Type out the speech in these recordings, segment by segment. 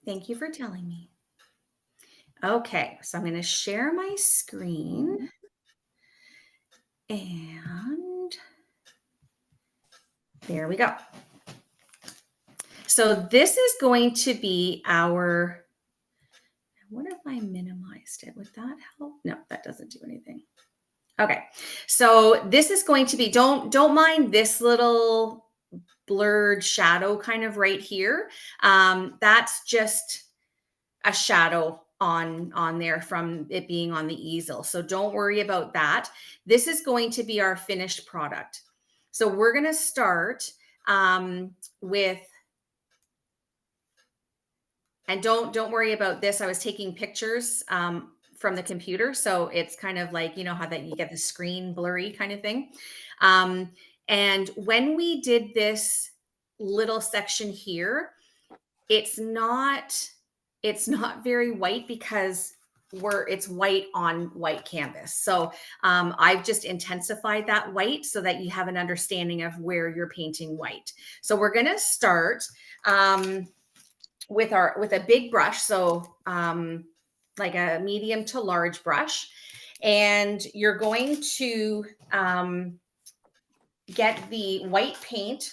Thank you for telling me. Okay, so I'm going to share my screen and there we go. So this is going to be our, what if I minimized it? Would that help? No, that doesn't do anything. Okay, so this is going to be, don't mind this little blurred shadow kind of right here. That's just a shadow on there from it being on the easel. So don't worry about that. This is going to be our finished product. So we're going to start with, and don't worry about this. I was taking pictures from the computer, so it's kind of like, you know how that you get the screen blurry kind of thing. Um, and when we did this little section here, it's not very white because it's white on white canvas. So I've just intensified that white so that you have an understanding of where you're painting white. So we're going to start with a big brush. So like a medium to large brush. And you're going to get the white paint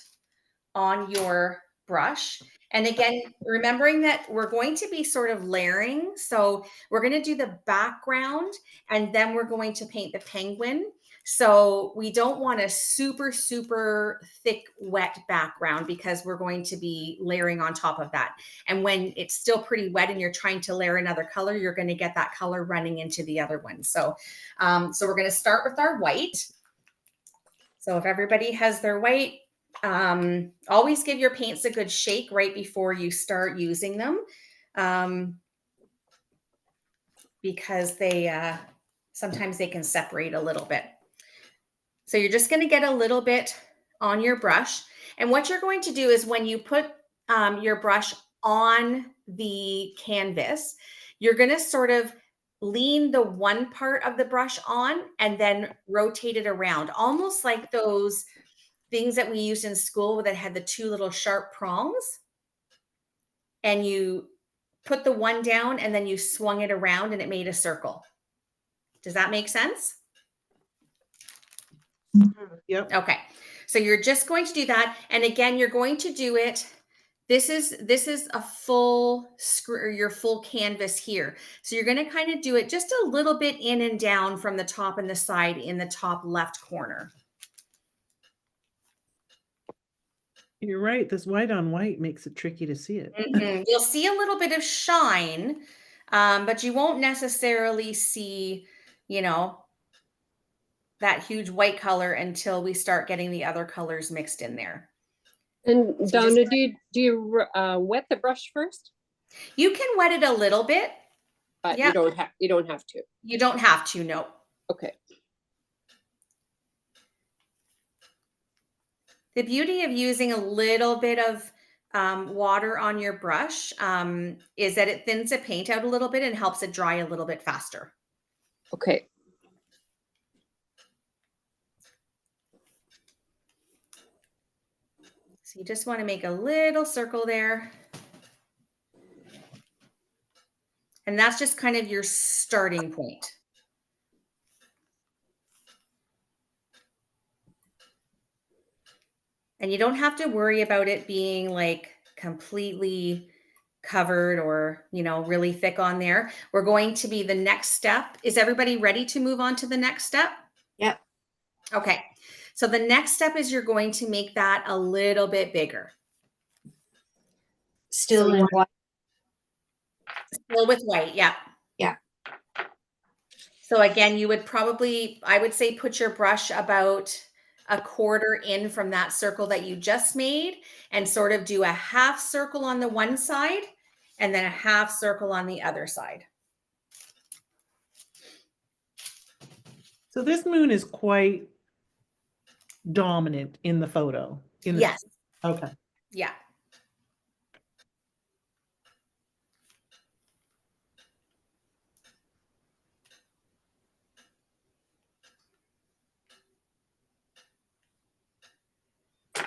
on your brush. And again, remembering that we're going to be sort of layering. So we're going to do the background and then we're going to paint the penguin. So we don't want a super, super thick, wet background because we're going to be layering on top of that. And when it's still pretty wet and you're trying to layer another color, you're going to get that color running into the other one. So, so we're going to start with our white. So if everybody has their white, always give your paints a good shake right before you start using them, because they sometimes they can separate a little bit. So you're just going to get a little bit on your brush. And what you're going to do is when you put your brush on the canvas, you're going to sort of lean the one part of the brush on and then rotate it around, almost like those things that we used in school that had the two little sharp prongs. And you put the one down and then you swung it around and it made a circle. Does that make sense? Yep. Okay. So you're just going to do that. And again, you're going to do it. This is a full screw, your full canvas here. So you're going to kind of do it just a little bit in and down from the top and the side in the top left corner. You're right. This white on white makes it tricky to see it. You'll see a little bit of shine, but you won't necessarily see, you know, that huge white color until we start getting the other colors mixed in there. And So Donna, do you wet the brush first? you can wet it a little bit, but yeah. You don't have to. You don't have to, no. Okay. The beauty of using a little bit of water on your brush is that it thins the paint out a little bit and helps it dry a little bit faster. Okay. So you just want to make a little circle there. And that's just kind of your starting point. And you don't have to worry about it being like completely covered or, you know, really thick on there. We're going to be the next step. Is everybody ready to move on to the next step? Yep. Okay. So the next step is you're going to make that a little bit bigger. Still in white. Still with white, yeah. Yeah. So again, you would probably, I would say, put your brush about a quarter in from that circle that you just made and sort of do a half circle on the one side and then a half circle on the other side. So this moon is quite dominant in the photo. Yes. Okay. Yeah.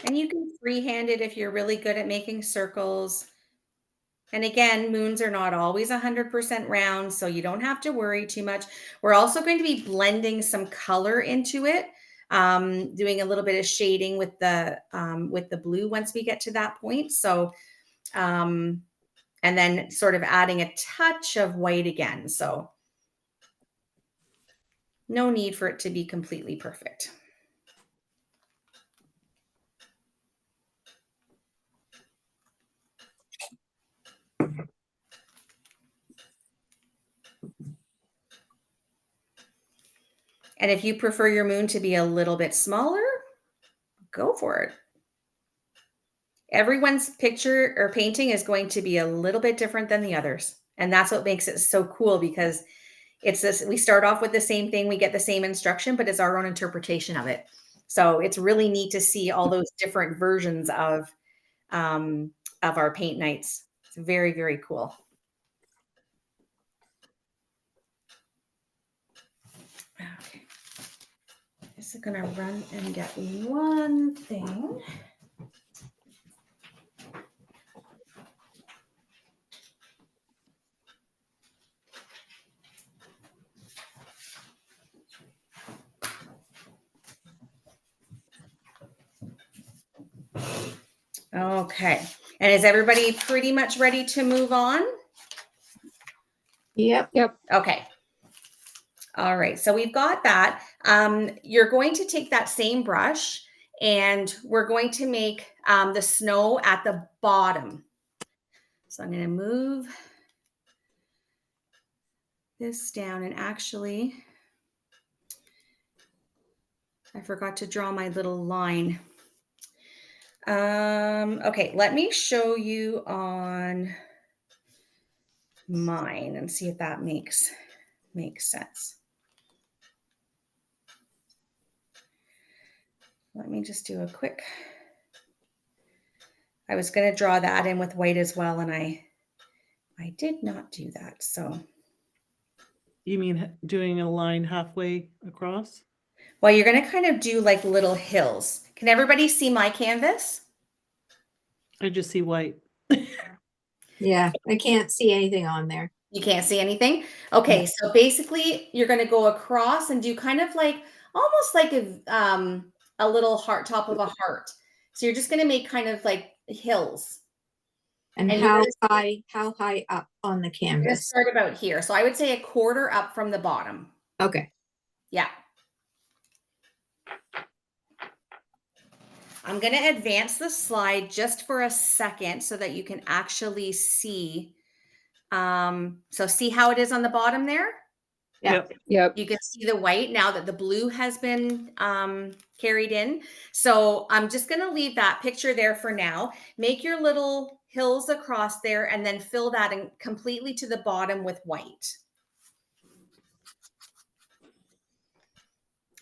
And you can freehand it if you're really good at making circles. And again, moons are not always 100% round, so you don't have to worry too much. We're also going to be blending some color into it, doing a little bit of shading with the blue once we get to that point. So, and then sort of adding a touch of white again. So, no need for it to be completely perfect. And if you prefer your moon to be a little bit smaller, go for it. Everyone's picture or painting is going to be a little bit different than the others. And that's what makes it so cool because it's this we start off with the same thing, we get the same instruction, but it's our own interpretation of it. So it's really neat to see all those different versions of our paint nights. It's very, very cool. Okay. Just gonna run and get one thing. Okay. And is everybody pretty much ready to move on? Yep. Okay. All right. So we've got that. You're going to take that same brush and we're going to make the snow at the bottom. So I'm going to move this down and actually, I forgot to draw my little line. Okay, let me show you on mine and see if that makes sense. Let me just do a quick. I was going to draw that in with white as well, and I did not do that. So, You mean doing a line halfway across? well, you're going to kind of do like little hills. Can everybody see my canvas? I just see white. Yeah, I can't see anything on there. You can't see anything? Okay, so basically you're going to go across and do kind of like almost like a little heart, top of a heart. So you're just going to make kind of like hills. And And you're how high up on the going to canvas? start about here. So I would say a quarter up from the bottom. Okay. Yeah. I'm going to advance the slide just for a second so that you can actually see. So see how it is on the bottom there? Yeah. Yep. You can see the white now that the blue has been carried in. So I'm just going to leave that picture there for now. Make your little hills across there and then fill that in completely to the bottom with white.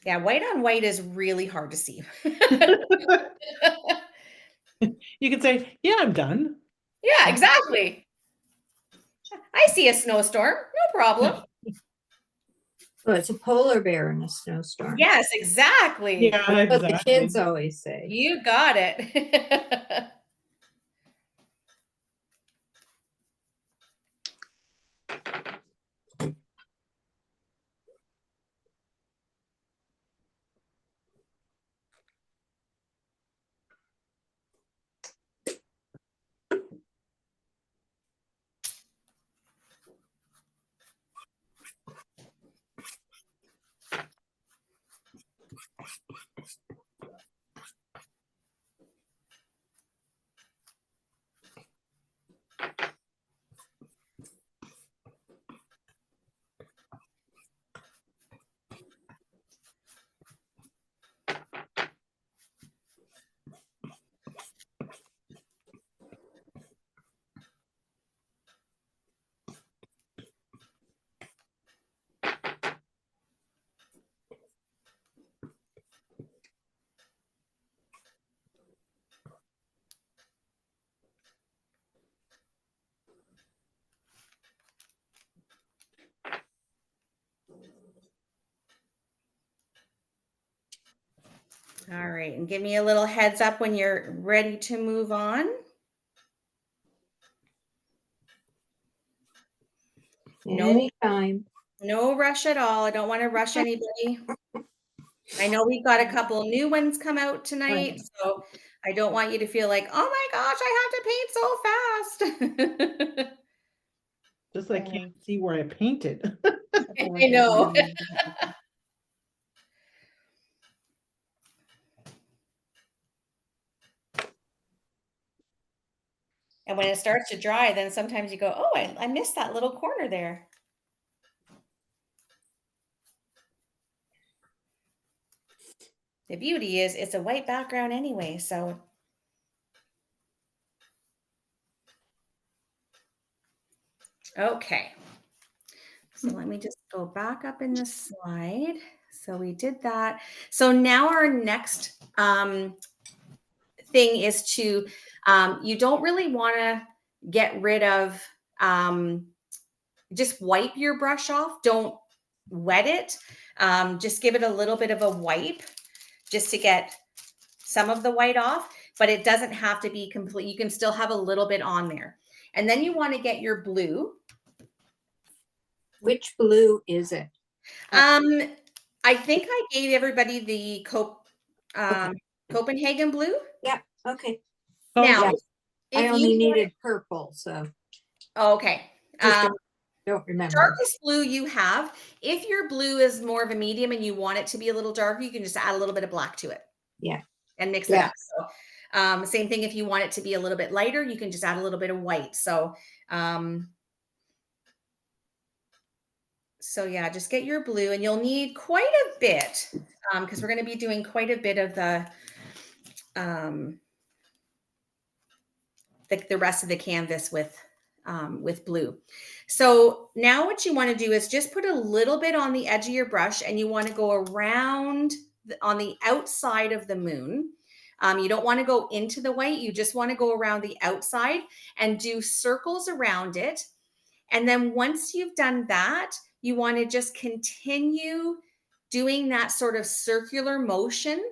Yeah, white on white is really hard to see. You can say, yeah, I'm done. Yeah, exactly. I see a snowstorm. No problem. Well, it's a polar bear in a snowstorm. Yes, exactly. Yeah, That's what the exactly. kids always say. You got it. All right, and give me a little heads up when you're ready to move on. No. Anytime. No rush at all. I don't want to rush anybody. I know we've got a couple new ones come out tonight, so I don't want you to feel like, oh my gosh, I have to paint so fast. Just I can't see where I painted. I know. And when it starts to dry, then sometimes you go, oh, I missed that little corner there. The beauty is it's a white background anyway, so. Okay. So let me just go back up in the slide. So we did that. So now our next thing is to, you don't really want to get rid of, just wipe your brush off. Don't wet it. Just give it a little bit of a wipe just to get some of the white off, but it doesn't have to be complete. You can still have a little bit on there. And then you want to get your blue. Which blue is it? I think I gave everybody the Copenhagen blue. Yeah, okay. Oh, Now, yeah. I if only you needed purple, so okay. just don't remember. Darkest blue you have. If your blue is more of a medium and you want it to be a little darker, you can just add a little bit of black to it. Yeah. And mix it up. So, same thing if you want it to be a little bit lighter, you can just add a little bit of white. So, so yeah, just get your blue, and you'll need quite a bit because we're going to be doing quite a bit of the rest of the canvas with blue. So now what you want to do is just put a little bit on the edge of your brush, and you want to go around on the outside of the moon. You don't want to go into the white. You just want to go around the outside and do circles around it. And then once you've done that, you want to just continue doing that sort of circular motion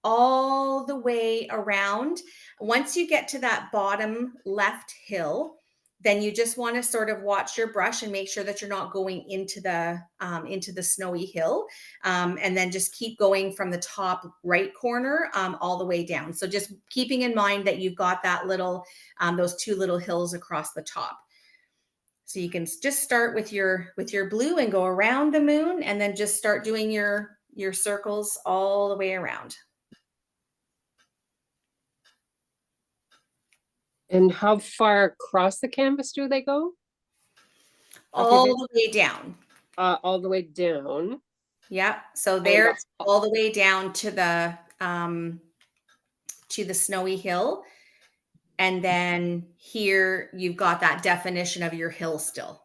all the way around. Once you get to that bottom left hill, then you just want to sort of watch your brush and make sure that you're not going into the snowy hill, and then just keep going from the top right corner all the way down. So just keeping in mind that you've got that little those two little hills across the top. So you can just start with your blue and go around the moon, and then just start doing your circles all the way around. And how far across the canvas do they go? All the way down. All the way down. Yeah. So they're all the way down to the snowy hill. And then here you've got that definition of your hill still.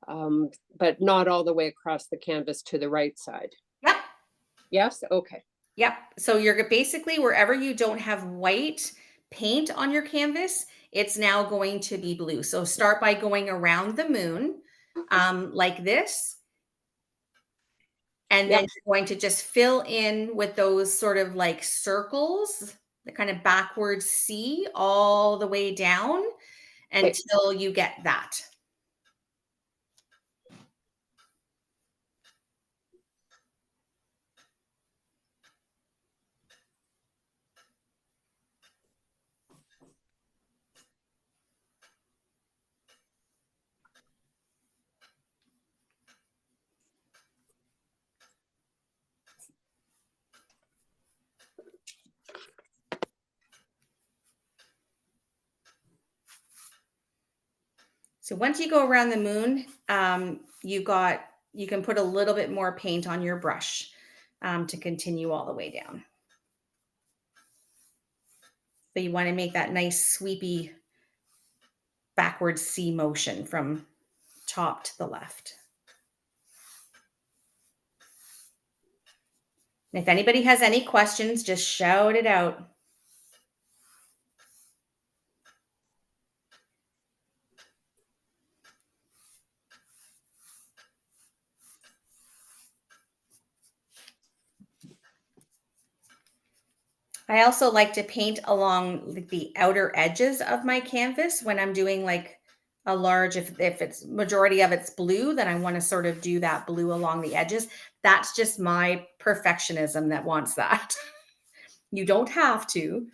But not all the way across the canvas to the right side. Yep. Yes. Okay. Yep. So you're basically wherever you don't have white paint on your canvas, it's now going to be blue. So start by going around the moon like this. And then you're going to just fill in with those sort of like circles, the kind of backwards C all the way down until you get that. So once you go around the moon, you can put a little bit more paint on your brush to continue all the way down. So you want to make that nice sweepy backwards C motion from top to the left. And if anybody has any questions, just shout it out. I also like to paint along the outer edges of my canvas when I'm doing like a large, if it's majority of it's blue, then I want to sort of do that blue along the edges. That's just my perfectionism that wants that. You don't have to.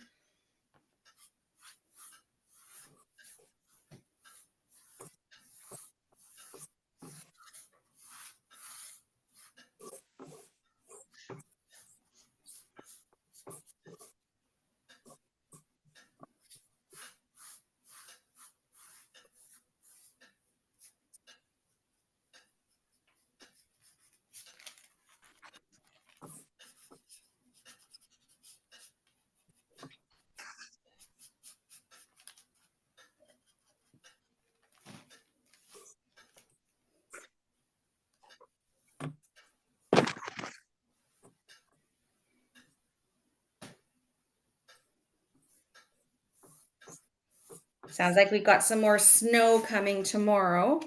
Sounds like we've got some more snow coming tomorrow.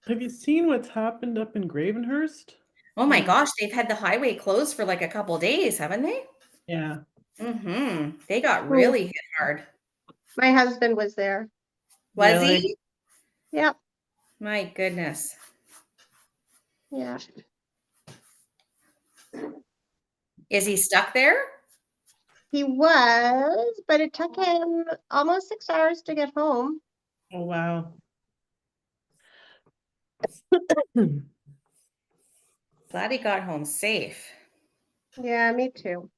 Have you seen what's happened up in Gravenhurst? Oh my Yeah. gosh, they've had the highway closed for like a couple days, haven't they? Yeah. They got Ooh. really hit hard. My husband was there. Was Really? he? Yep. My goodness. Yeah. Is he stuck there? He was, but it took him almost 6 hours to get home. Oh, wow. Glad he got home safe. Yeah, me too.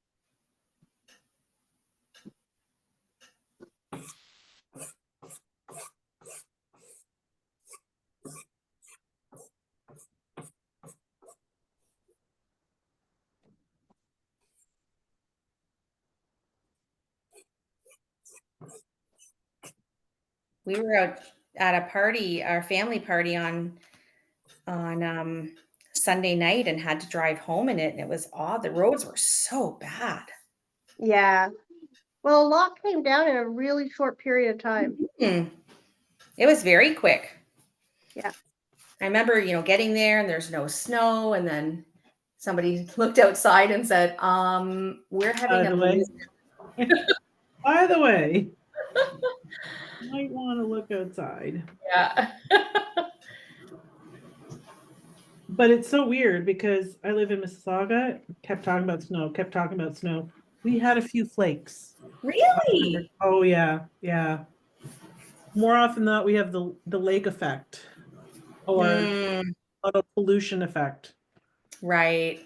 We were out at a party, our family party on Sunday night and had to drive home in it, and it was odd. The roads were so bad. Yeah. Well, a lot came down in a really short period of time. It was very quick. Yeah. I remember, getting there and there's no snow, and then somebody looked outside and said, we're having By a the way, blizzard. by the way, you might want to look outside. Yeah. But it's so weird because I live in Mississauga, kept talking about snow, kept talking about snow. We had a few flakes. Really? Oh yeah, yeah. More often than not, we have the lake effect or auto pollution effect. Right.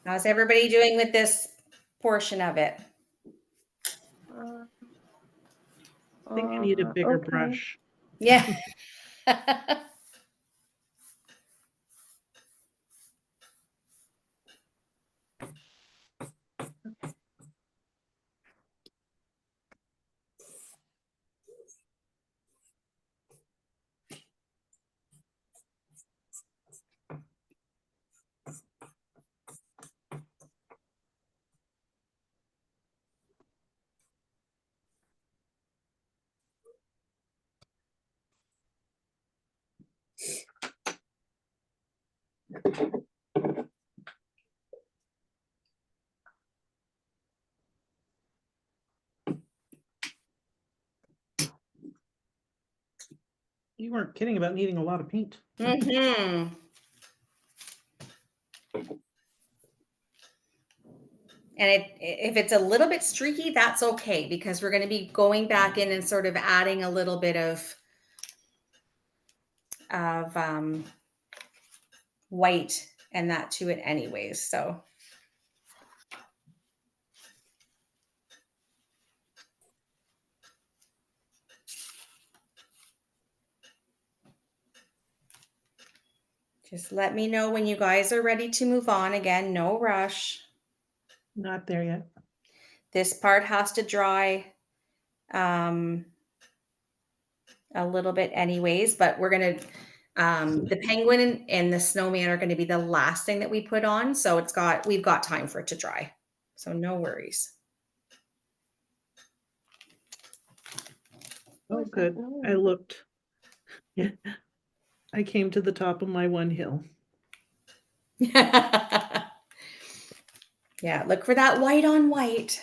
How's everybody doing with this portion of it? Uh, I think I need a bigger okay. brush. Yeah. You weren't kidding about needing a lot of paint. And if it's a little bit streaky, that's okay, because we're going to be going back in and sort of adding a little bit of white and that to it anyways. So just let me know when you guys are ready to move on. Again, no rush. Not there yet. This part has to dry a little bit anyways, but we're gonna, the penguin and the snowman are gonna be the last thing that we put on. So we've got time for it to dry. So no worries. Oh, good. I looked. Yeah. I came to the top of my one hill. Yeah, look for that white on white.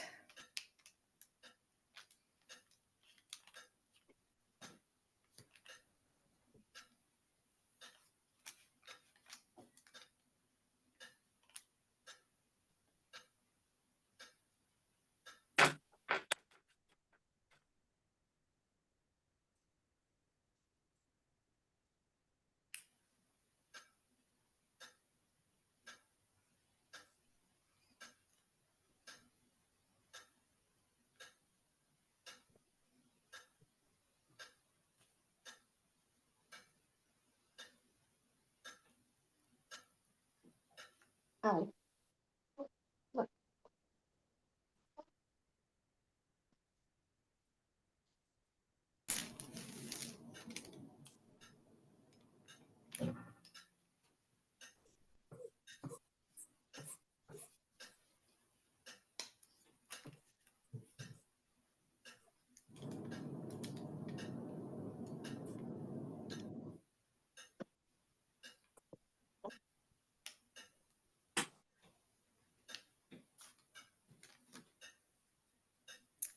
Oh.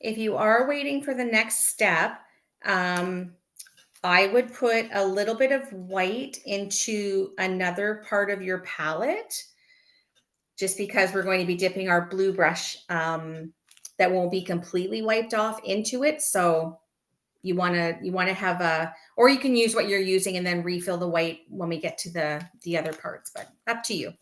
If you are waiting for the next step, I would put a little bit of white into another part of your palette, just because we're going to be dipping our blue brush that won't be completely wiped off into it. So you want to have or you can use what you're using and then refill the white when we get to the other parts, but up to you.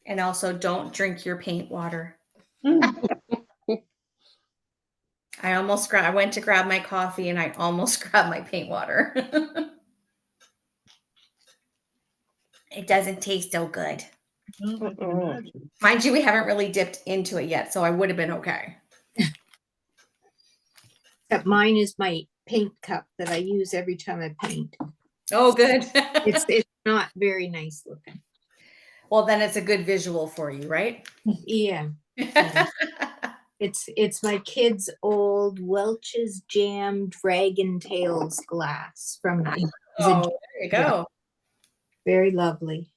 And also don't drink your paint water. I went to grab my coffee and I almost grabbed my paint water. It doesn't taste so good. Oh, I can imagine. Mind you, we haven't really dipped into it yet, so I would have been okay. Except mine is my paint cup that I use every time I paint. Oh, good. It's not very nice looking. Well, then it's a good visual for you, right? Yeah. It's my kid's old Welch's Jam Dragon Tails glass from Oh, there you go. very lovely.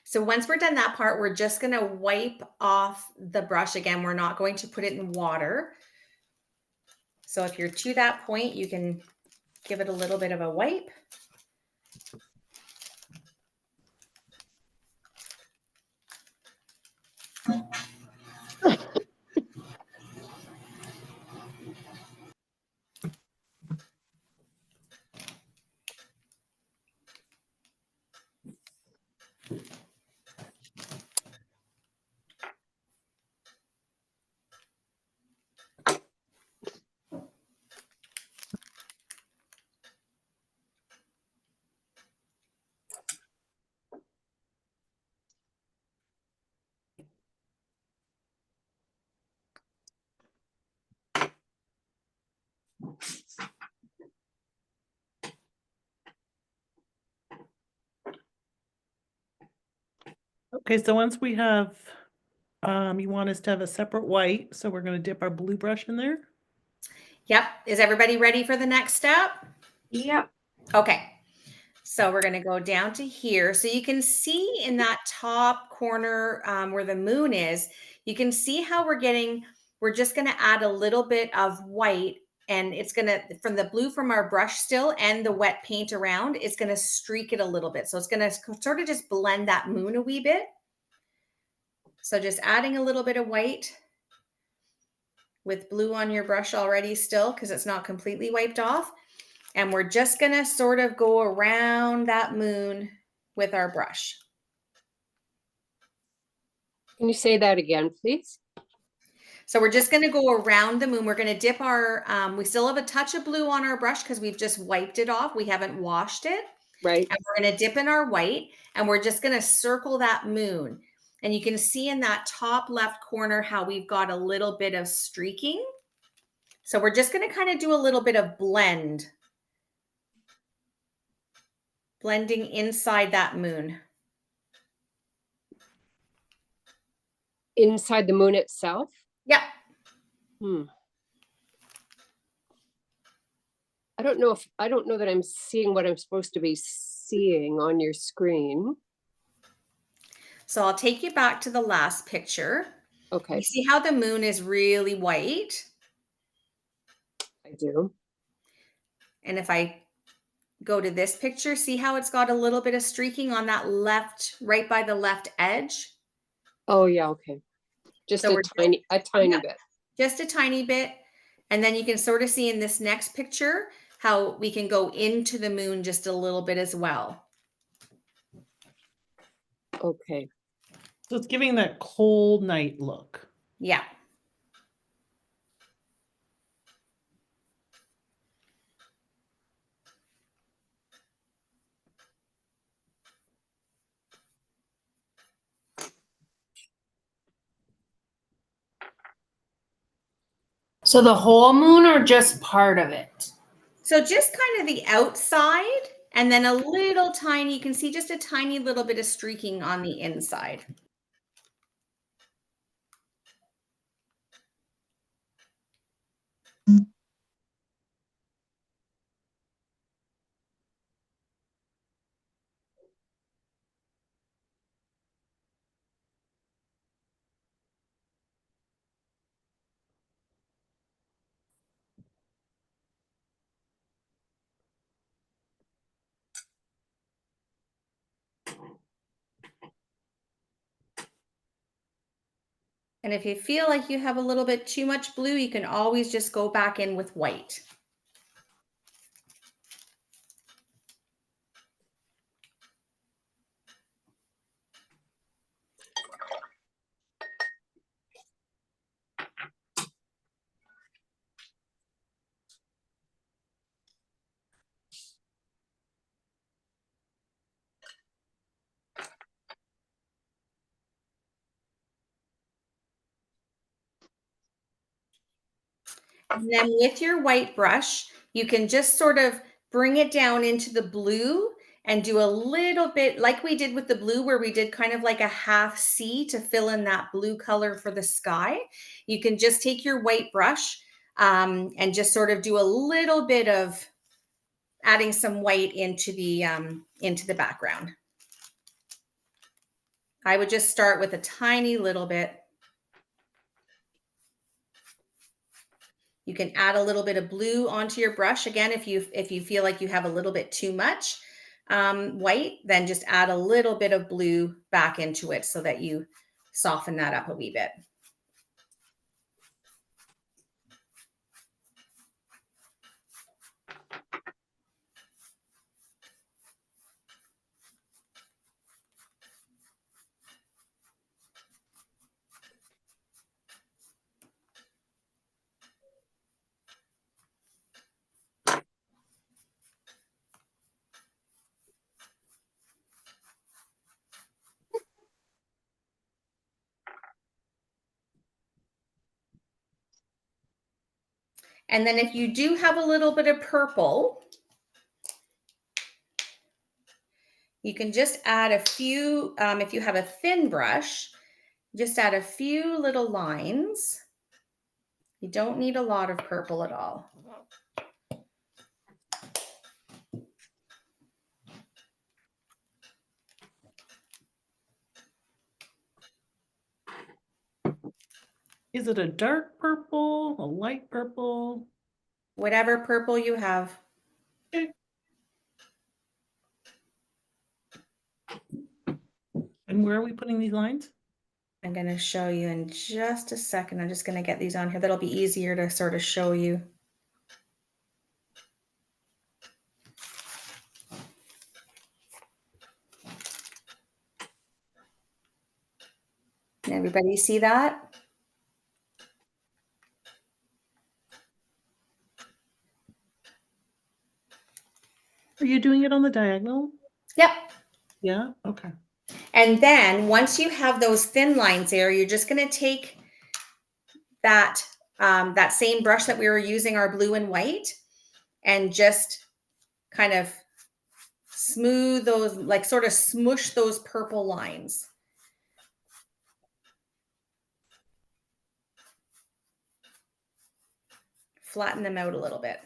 So once we're done that part, we're just going to wipe off the brush again. We're not going to put it in water. So if you're to that point, you can give it a little bit of a wipe. Okay, so once we have, you want us to have a separate white, so we're going to dip our blue brush in there. Yep. Is everybody ready for the next step? Yep. Okay. So we're going to go down to here. So you can see in that top corner where the moon is, you can see how we're just going to add a little bit of white, and it's going to, from the blue from our brush still and the wet paint around, it's going to streak it a little bit. So it's going to sort of just blend that moon a wee bit. So just adding a little bit of white with blue on your brush already still, because it's not completely wiped off. And we're just going to sort of go around that moon with our brush. Can you say that again, please? So we're just going to go around the moon. We're going to dip our, we still have a touch of blue on our brush because we've just wiped it off. We haven't washed it. Right. And we're going to dip in our white, and we're just going to circle that moon. And you can see in that top left corner how we've got a little bit of streaking. So we're just going to kind of do a little bit of blending inside that moon. Inside the moon itself? Yep. I don't know that I'm seeing what I'm supposed to be seeing on your screen. So I'll take you back to the last picture. Okay. You see how the moon is really white? I do. And if I go to this picture, see how it's got a little bit of streaking on that left, right by the left edge? Oh yeah, okay. Just So a tiny yeah, bit. just a tiny bit. And then you can sort of see in this next picture how we can go into the moon just a little bit as well. Okay. So it's giving that cold night look. Yeah. So the whole moon or just part of it? So just kind of the outside, and then a little tiny, you can see just a tiny little bit of streaking on the inside. And if you feel like you have a little bit too much blue, you can always just go back in with white. And then with your white brush, you can just sort of bring it down into the blue and do a little bit like we did with the blue, where we did kind of like a half C to fill in that blue color for the sky. You can just take your white brush and just sort of do a little bit of adding some white into the background. I would just start with a tiny little bit. You can add a little bit of blue onto your brush. Again, if you feel like you have a little bit too much white, then just add a little bit of blue back into it so that you soften that up a wee bit. And then if you do have a little bit of purple, you can just add a few, if you have a thin brush, just add a few little lines. You don't need a lot of purple at all. Is it a dark purple, a light purple? Whatever purple you have. Okay. And where are we putting these lines? I'm going to show you in just a second. I'm just going to get these on here. That'll be easier to sort of show you. Can everybody see that? Are you doing it on the diagonal? Yep. Yeah, okay. And then once you have those thin lines there, you're just going to take that, that same brush that we were using, our blue and white, and just kind of smooth those, like sort of smush those purple lines. Flatten them out a little bit.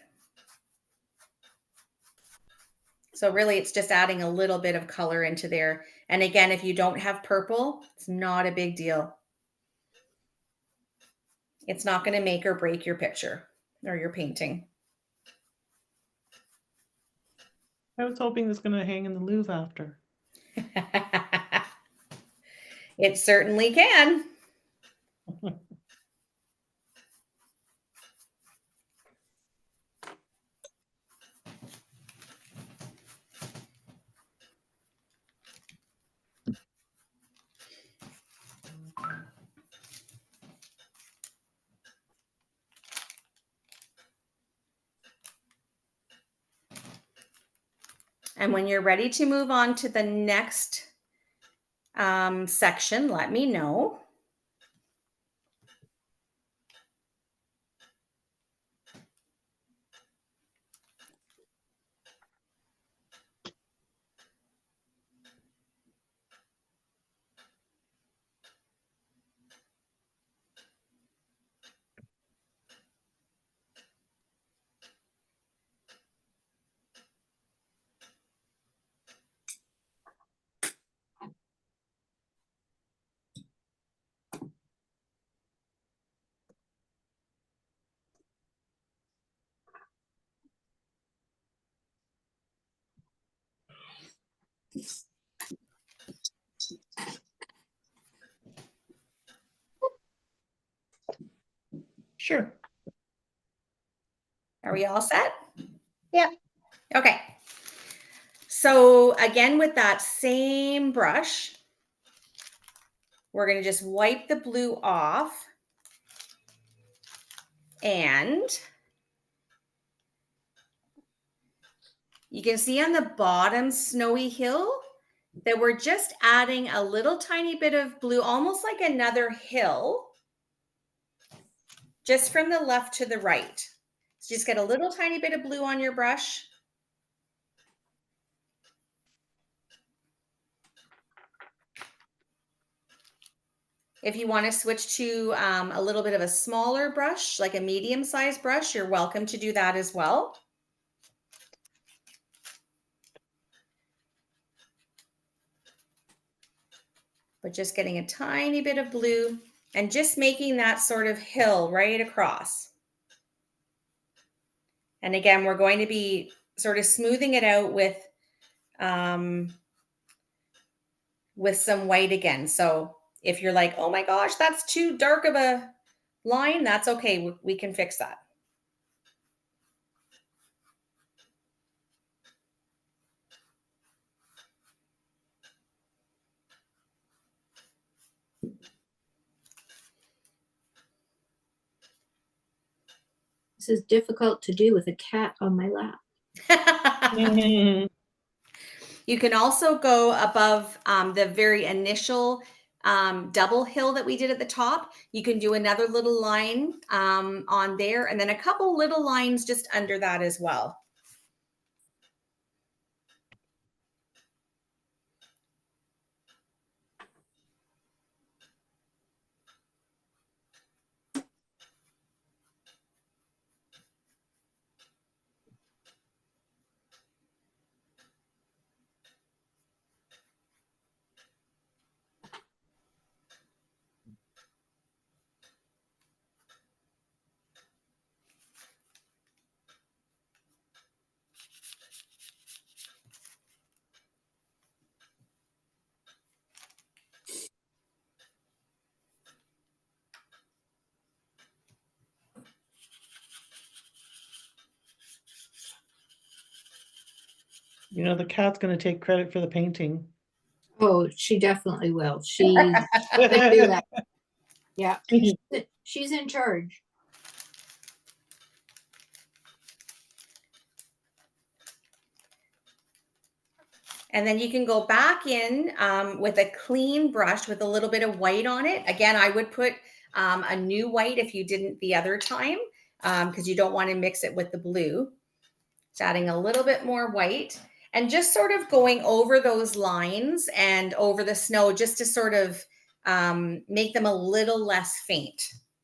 So really it's just adding a little bit of color into there. And again, if you don't have purple, it's not a big deal. It's not going to make or break your picture or your painting. I was hoping this was going to hang in the Louvre after. It certainly can. And when you're ready to move on to the next section, let me know. Sure. Are we all set? Yep. Okay. So again, with that same brush, we're going to just wipe the blue off. And you can see on the bottom snowy hill that we're just adding a little tiny bit of blue, almost like another hill, just from the left to the right. So just get a little tiny bit of blue on your brush. If you want to switch to a little bit of a smaller brush, like a medium-sized brush, you're welcome to do that as well. But just getting a tiny bit of blue and just making that sort of hill right across. And again, we're going to be sort of smoothing it out with some white again. So if you're like, oh my gosh, that's too dark of a line, that's okay. We can fix that. This is difficult to do with a cat on my lap. Mhm. You can also go above the very initial double hill that we did at the top. You can do another little line on there, and then a couple little lines just under that as well. You know, the cat's going to take credit for the painting. Oh, she definitely will. She's gonna do that. Yeah, she's in charge. And then you can go back in with a clean brush with a little bit of white on it. Again, I would put a new white if you didn't the other time, because you don't want to mix it with the blue. Just adding a little bit more white and just sort of going over those lines and over the snow just to sort of make them a little less faint,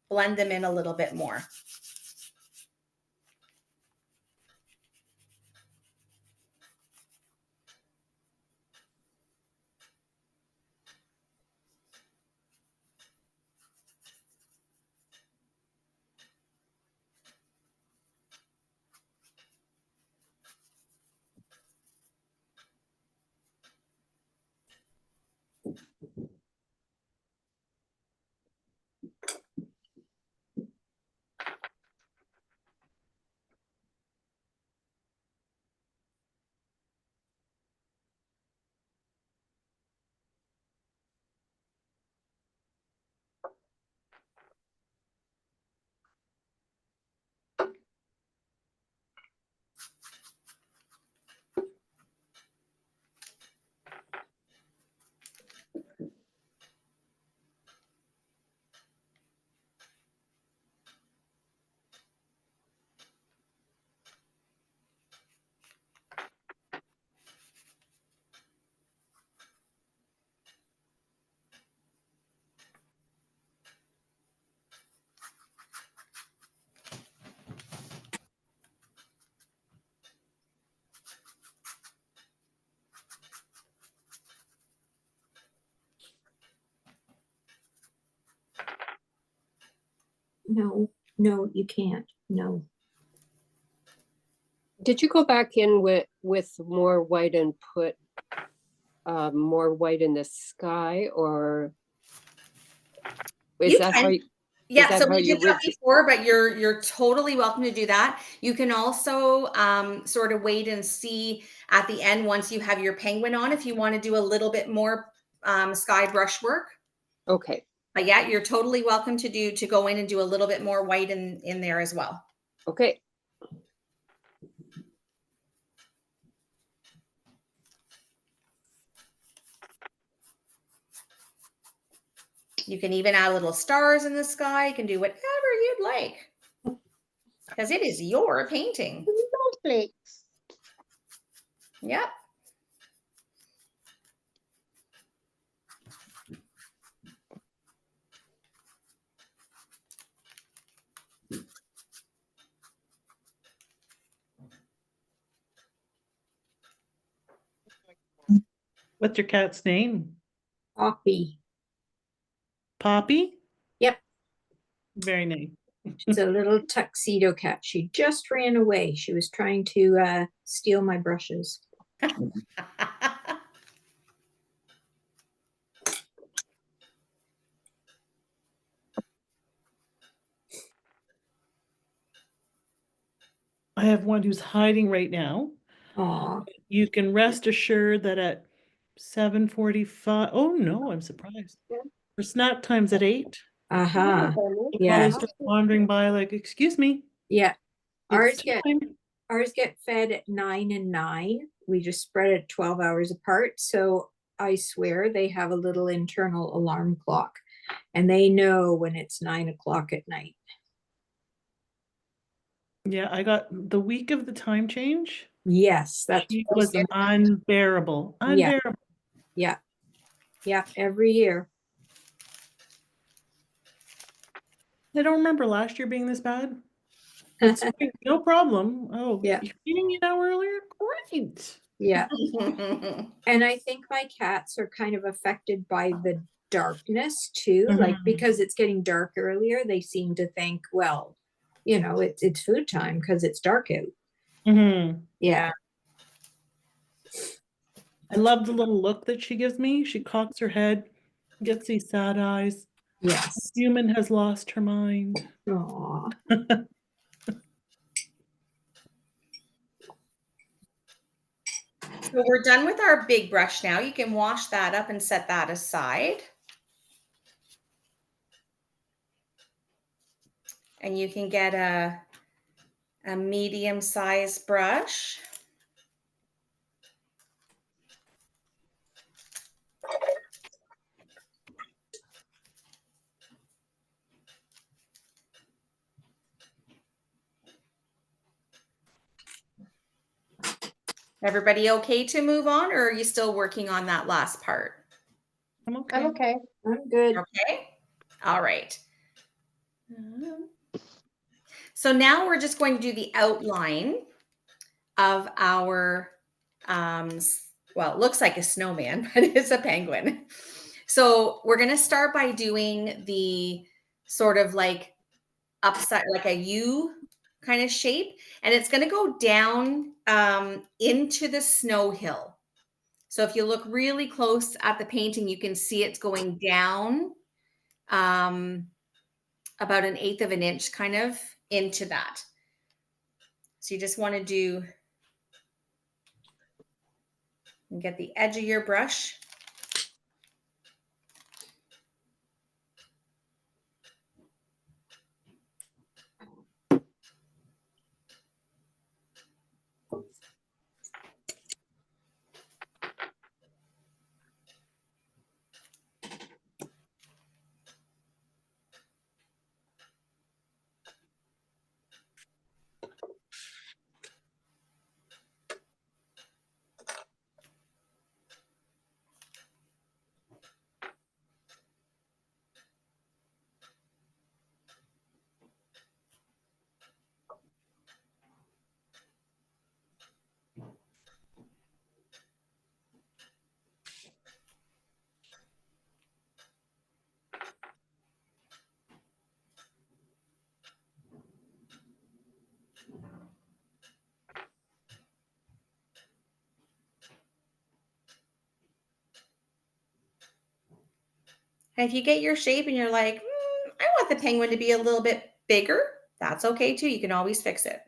blend them in a little bit more. No, no, you can't. No. Did you go back in with more white and put more white in the sky, or is You that can. how you, Yeah, that so how we you did that would- before, but you're totally welcome to do that. You can also sort of wait and see at the end once you have your penguin on if you want to do a little bit more sky brush work. okay. But yeah, you're totally welcome to go in and do a little bit more white in there as well. Okay. You can even add little stars in the sky. You can do whatever you'd like because it is your painting. Snowflakes. Yep. What's your cat's name? Poppy. Poppy? Yep. Very nice. She's a little tuxedo cat. She just ran away. She was trying to steal my brushes. I have one who's hiding right now. Aw. You can rest assured that at 7:45, oh no, I'm surprised. For snack times at 8. Uh-huh. Probably Yeah. start wandering by like, excuse me, Yeah. it's Ours time. get fed at 9 and 9. We just spread it 12 hours apart. So I swear they have a little internal alarm clock and they know when it's 9 o'clock at night. Yeah, I got the week of the time change. Yes, that's She was unbearable. Yeah. Unbearable. yeah. Yeah, every year. I don't remember last year being this bad. It's fine, no problem. Oh, Yeah. you're feeding me an hour earlier? Great. Yeah. And I think my cats are kind of affected by the darkness too. Like Mhm. because it's getting dark earlier, they seem to think, well, you know, it's food time because it's dark out. Mhm. Yeah. I love the little look that she gives me. She cocks her head, gets these sad eyes. Yes. Human has lost her mind. Aw. So we're done with our big brush now. You can wash that up and set that aside. And you can get a medium-sized brush. Everybody okay to move on, or are you still working on that last part? I'm okay. I'm okay. I'm good. Okay. All right. So now we're just going to do the outline of our, well, it looks like a snowman, but it's a penguin. So we're going to start by doing the sort of like upside, like a U kind of shape. And it's going to go down into the snow hill. So if you look really close at the painting, you can see it's going down about 1/8 of an inch kind of into that. So you just want to do and get the edge of your brush. And if you get your shape and you're like, I want the penguin to be a little bit bigger, that's okay too. You can always fix it.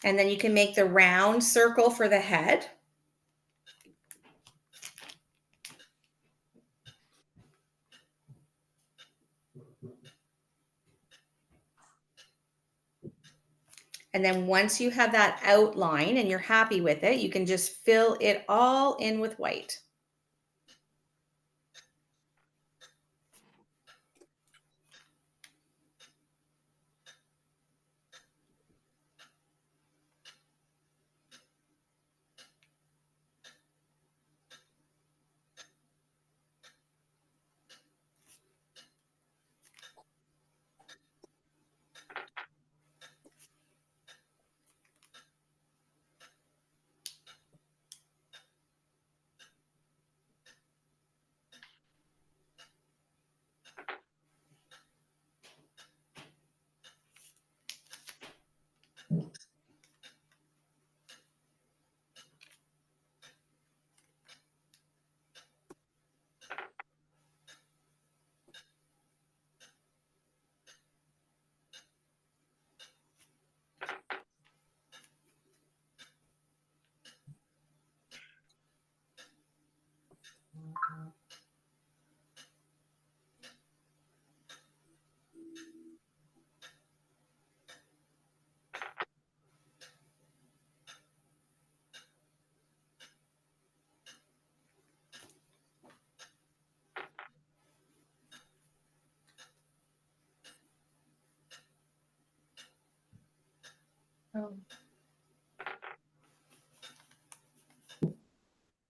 And then you can make the round circle for the head. And then once you have that outline and you're happy with it, you can just fill it all in with white.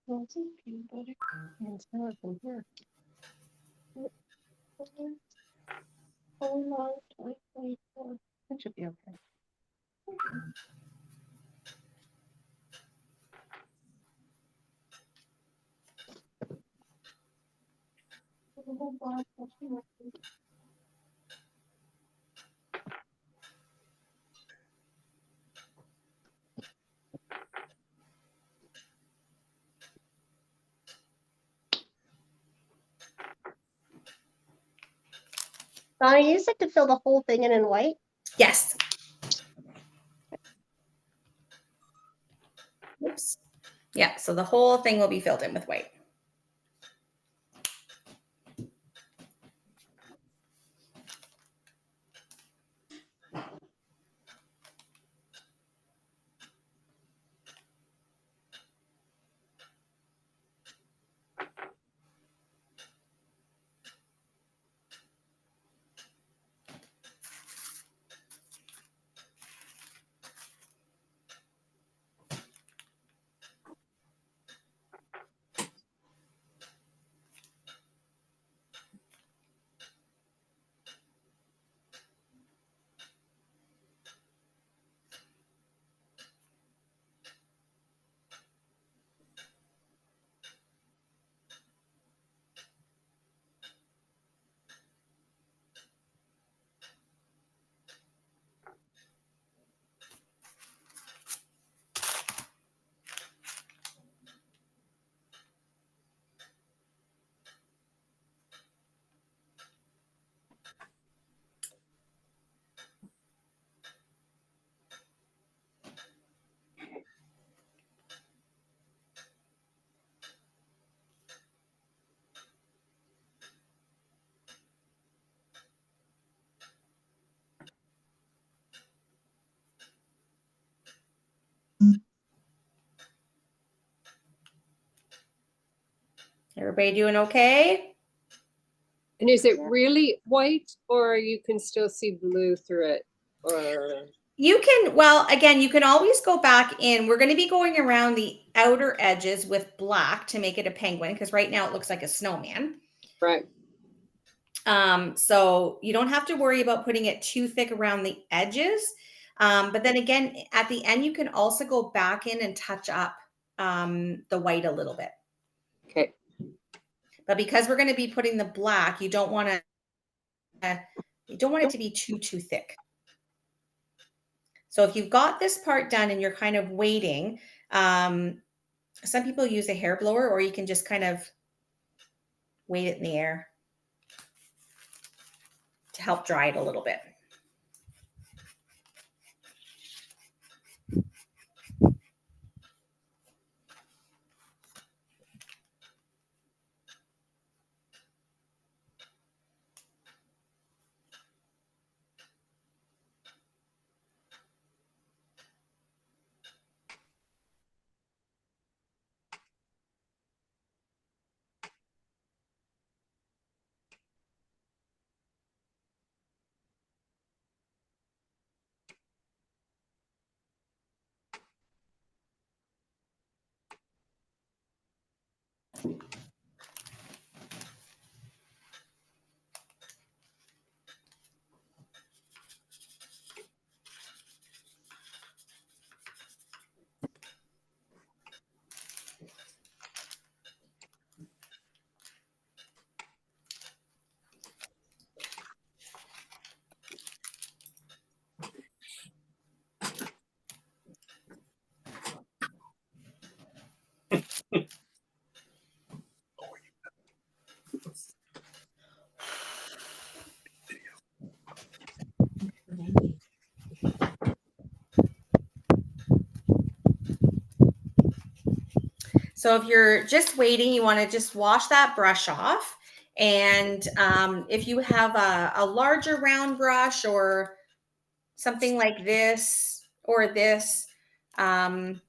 Well, it's okay, buddy. And smell it from here. Hold on, 2024. That should be okay. Donna, you said to fill the whole thing in white? Yes. Oops. Yeah, so the whole thing will be filled in with white. Everybody doing okay? And is it really white or you can still see blue through it? Or You can, well, again, you can always go back in. We're going to be going around the outer edges with black to make it a penguin because right now it looks like a snowman. right? So you don't have to worry about putting it too thick around the edges. But then again, at the end, you can also go back in and touch up the white a little bit. Okay. But because we're going to be putting the black, you don't want it to be too thick. So if you've got this part done and you're kind of waiting, some people use a hair blower, or you can just kind of weight it in the air to help dry it a little bit. So if you're just waiting, you want to just wash that brush off. And if you have a larger round brush or something like this or this, that's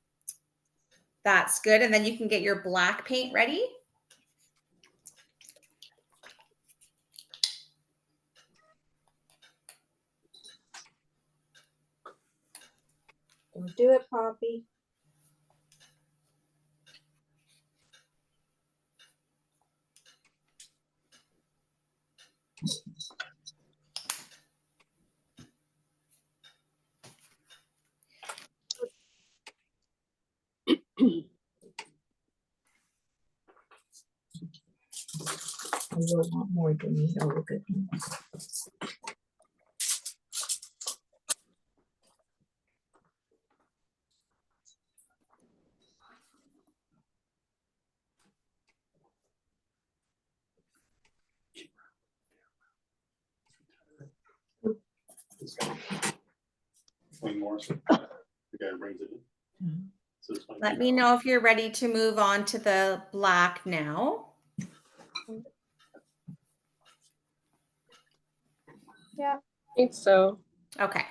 good. And then you can get your black paint ready. Don't do it, Poppy. will want more than me. Oh, goodness. Wayne Morrison, the guy who brings it in. So it's Let me know if you're ready to move on to the black now. I think so. Okay.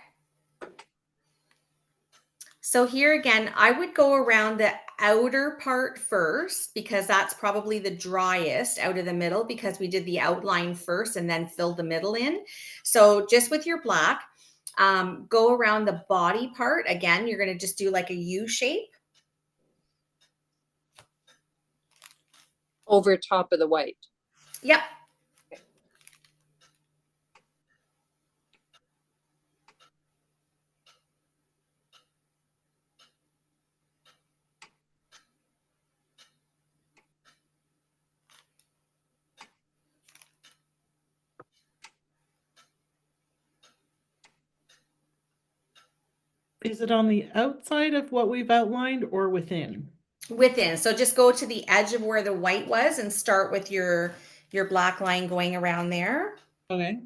So here again, I would go around the outer part first because that's probably the driest out of the middle because we did the outline first and then filled the middle in. So just with your black, go around the body part. Again, you're going to just do like a U shape. Over top of the white. Yep. Is it on the outside of what we've outlined or within? Within. So just go to the edge of where the white was and start with your black line going around there. Okay.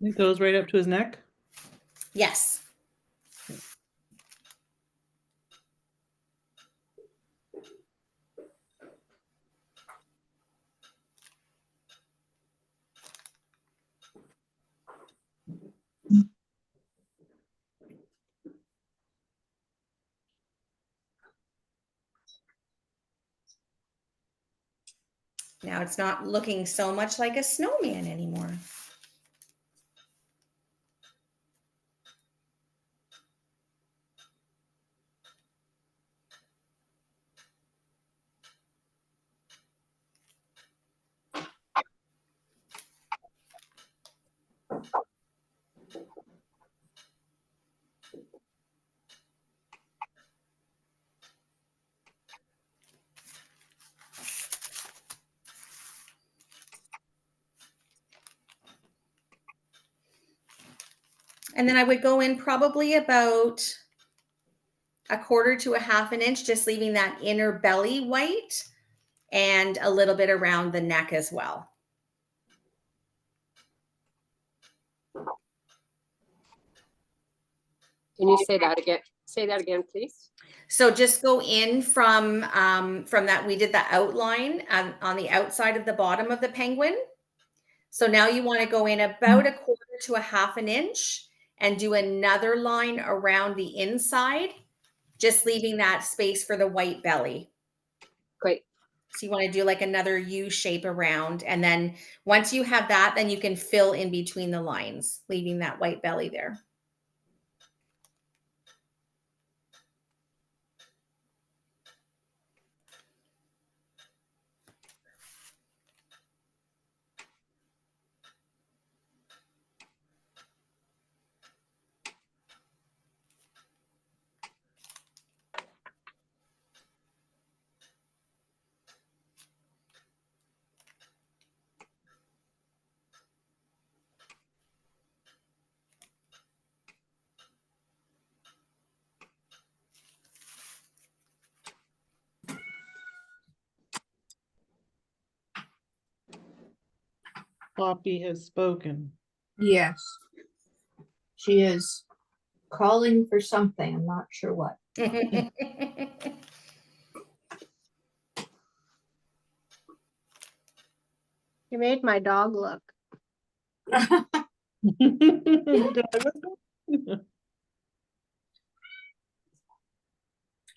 It goes right up to his neck. Yes. Now it's not looking so much like a snowman anymore. And then I would go in probably about 1/4 to 1/2 an inch, just leaving that inner belly white and a little bit around the neck as well. Can you say that again? Say that again, please. So just go in from that. We did the outline on the outside of the bottom of the penguin. So now you want to go in about 1/4 to 1/2 an inch and do another line around the inside, just leaving that space for the white belly. Great. So you want to do like another U shape around. And then once you have that, then you can fill in between the lines, leaving that white belly there. Poppy has spoken. Yes. She is calling for something. I'm not sure what. You made my dog look.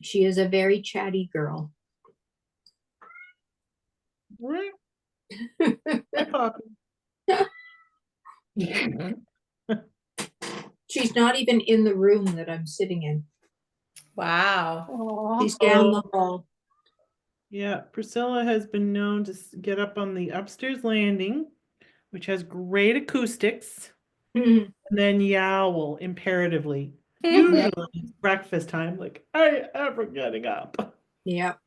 She is a very chatty girl. Hi, Poppy. She's not even in the room that I'm sitting in. Wow. She's down the hall. Yeah, Priscilla has been known to get up on the upstairs landing, which has great acoustics. Mhm. and then yowl imperatively. Usually it's breakfast time, like, I ever getting up. Yep.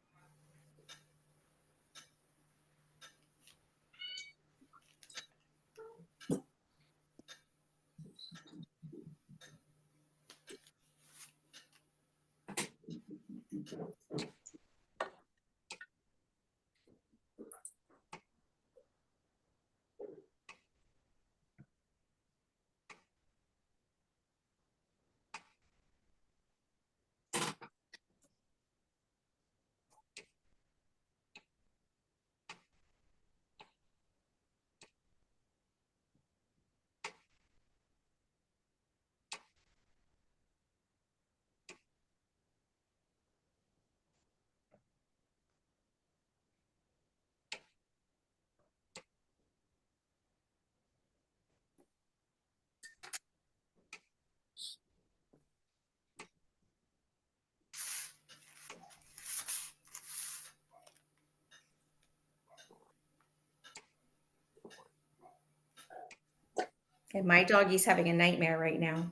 And my doggy's having a nightmare right now.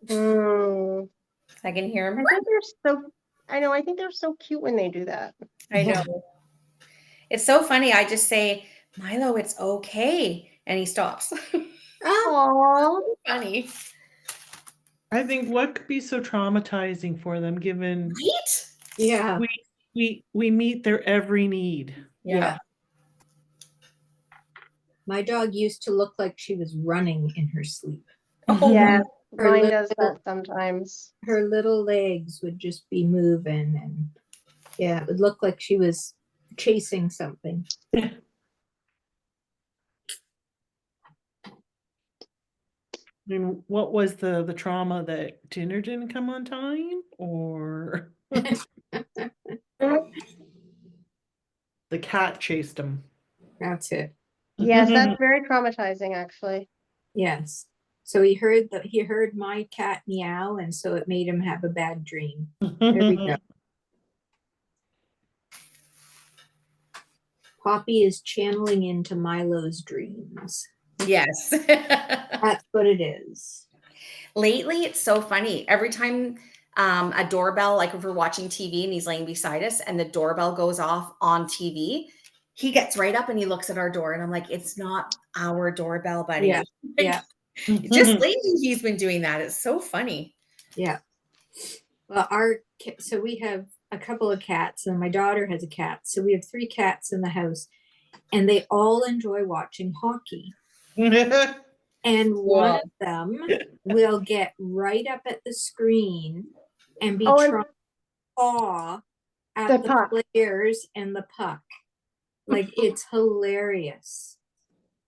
Mm. I can hear him. I think they're so, I know, I think they're so cute when they do that. I know. It's so funny. I just say, Milo, it's okay. And he stops. Ah, Aw. Funny. I think what could be so traumatizing for them, given Right? yeah. we meet their every need. Yeah. My dog used to look like she was running in her sleep. Oh, Yeah, Her mine does little, that sometimes. her little legs would just be moving, and yeah, it would look like she was chasing something. I mean, what was the trauma that dinner didn't come on time, or the cat chased him? That's it. Yes, that's very traumatizing, actually. Yes. So he heard my cat meow, and so it made him have a bad dream. There we go. Poppy is channeling into Milo's dreams. yes. That's what it is. Lately, it's so funny. Every time a doorbell, like if we're watching TV and he's laying beside us and the doorbell goes off on TV, he gets right up and he looks at our door. And I'm like, it's not our doorbell, buddy. Yeah. Yeah. Just lately, he's been doing that. It's so funny. Yeah. Well, so we have a couple of cats, and my daughter has a cat. So we have 3 cats in the house, and they all enjoy watching hockey. And one Wow. of them will get right up at the screen and be Oh, and trying to paw at the the puck. players and the puck. Like, it's hilarious.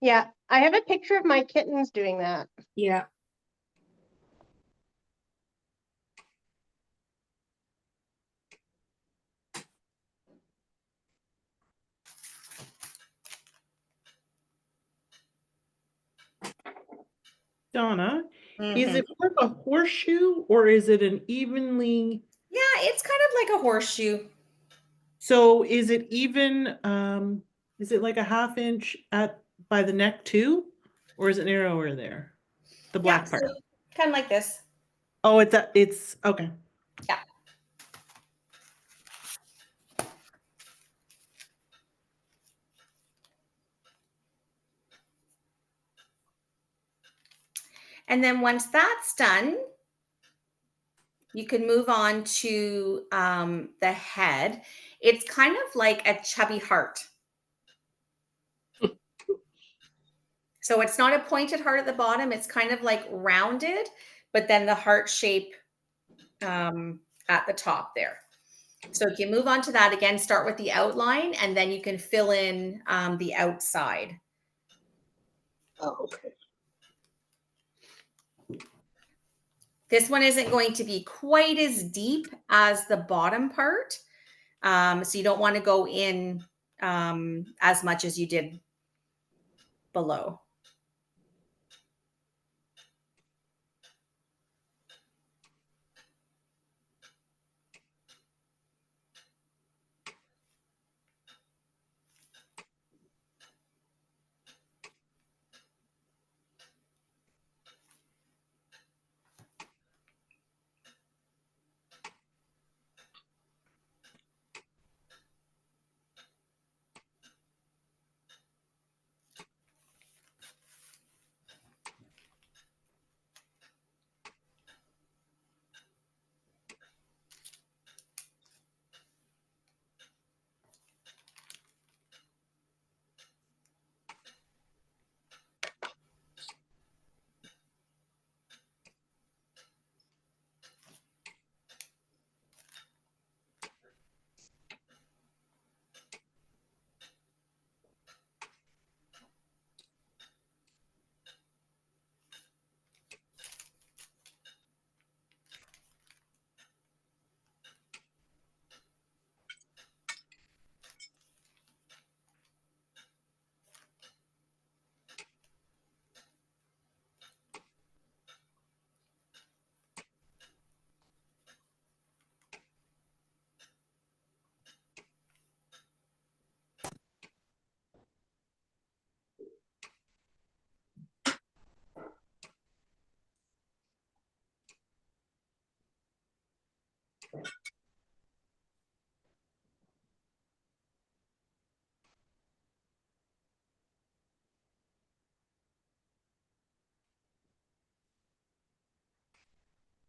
Yeah, I have a picture of my kittens doing that. Yeah. Donna, is Mhm. it more of a horseshoe or is it an evenly? Yeah, it's kind of like a horseshoe. So is it even? Is it like a half inch at by the neck too, or is it narrower there? The Yeah, black so part. kind of like this. Oh, it's okay. Yeah. And then once that's done, you can move on to the head. It's kind of like a chubby heart. So it's not a pointed heart at the bottom. It's kind of like rounded, but then the heart shape at the top there. So if you move on to that again, start with the outline, and then you can fill in the outside. Oh, okay. This one isn't going to be quite as deep as the bottom part. So you don't want to go in as much as you did below.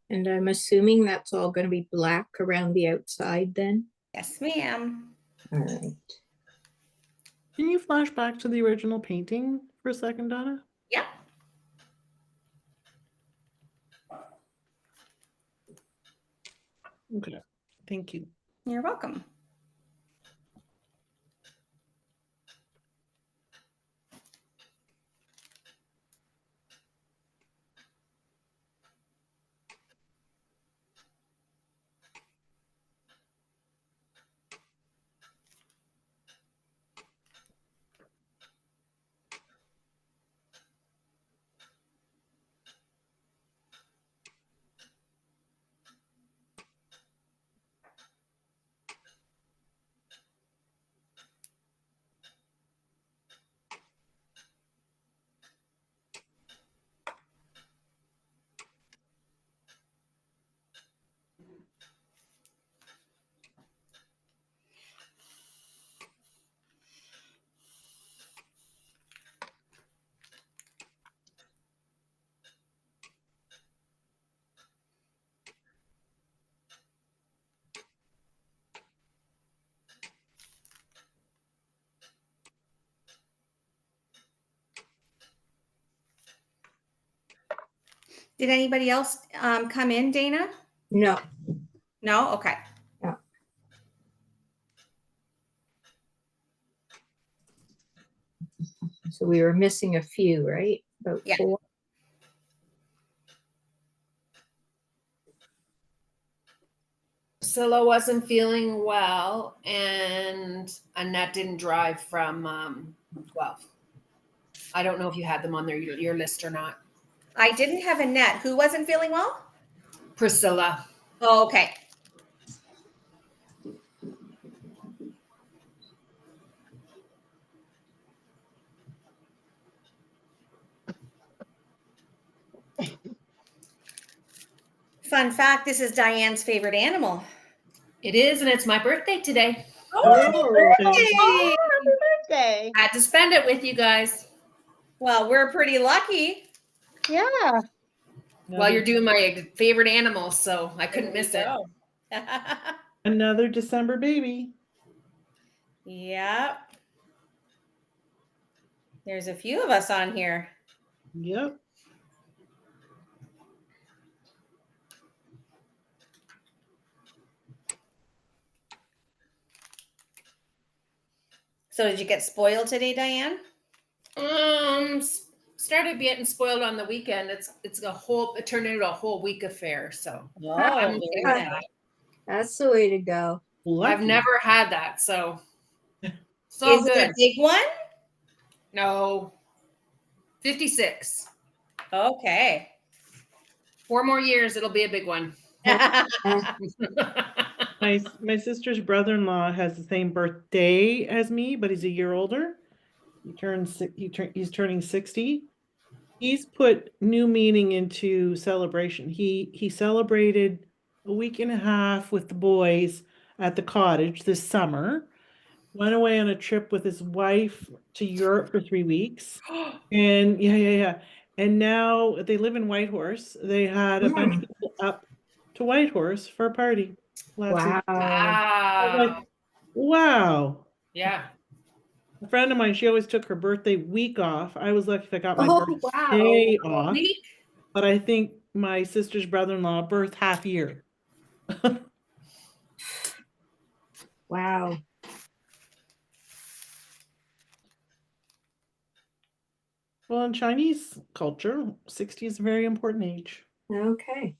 And I'm assuming that's all going to be black around the outside then. Yes, ma'am. All right. Can you flash back to the original painting for a second, Donna? Yep. Okay. Thank you. You're welcome. Did anybody else come in, Dana? No. No? Okay. So we were missing a few, right? About Yeah. 4. Priscilla wasn't feeling well, and Annette didn't drive from 12. I don't know if you had them on your list or not. I didn't have Annette. Who wasn't feeling well? Priscilla. Oh, okay. Fun fact, this is Diane's favorite animal. It is, and it's my birthday today. Oh, Yay! happy birthday. I had to spend it with you guys Well, we're pretty lucky. Yeah. while you're doing my favorite animal, so I couldn't miss it. Another December baby. Yep. There's a few of us on here. Yep. So did you get spoiled today, Diane? Started getting spoiled on the weekend. It turned into a whole week affair. So Oh, I'm okay with nice. that. That's the way to go. I've Lucky. never had that, so it's all Is it good. a big one? No, 56. Okay. 4 more years, it'll be a big one. My sister's brother-in-law has the same birthday as me, but he's a year older. He's turning 60. He's put new meaning into celebration. He celebrated a week and a half with the boys at the cottage this summer. Went away on a trip with his wife to Europe for 3 weeks. And yeah. And now they live in Whitehorse. They had a bunch of people up to Whitehorse for a party last week. Wow. I was Wow. like, wow. Yeah. A friend of mine, she always took her birthday week off. I was lucky if I got my Oh, birthday off. Week? But I think my sister's brother-in-law birth half year. Wow. Well, in Chinese culture, 60 is a very important age. Okay.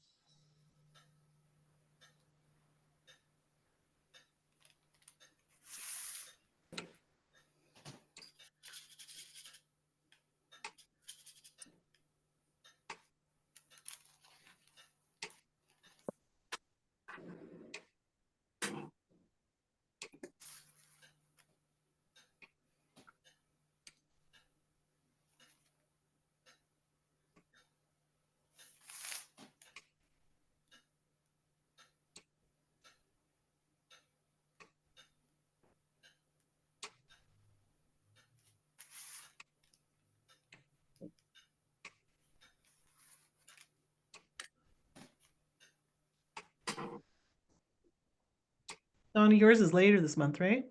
Donna, yours is later this month, right?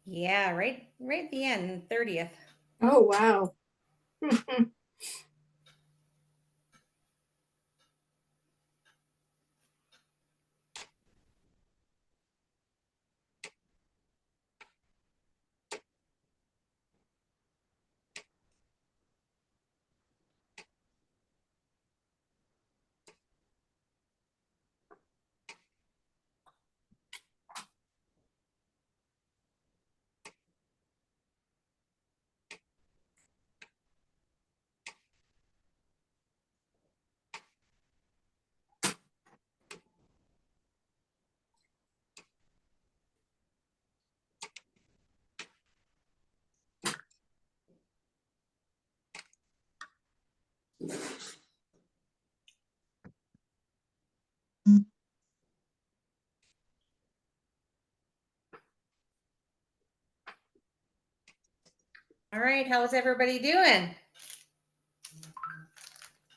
Yeah, right at the end, 30th. Oh, wow. All right, how's everybody doing?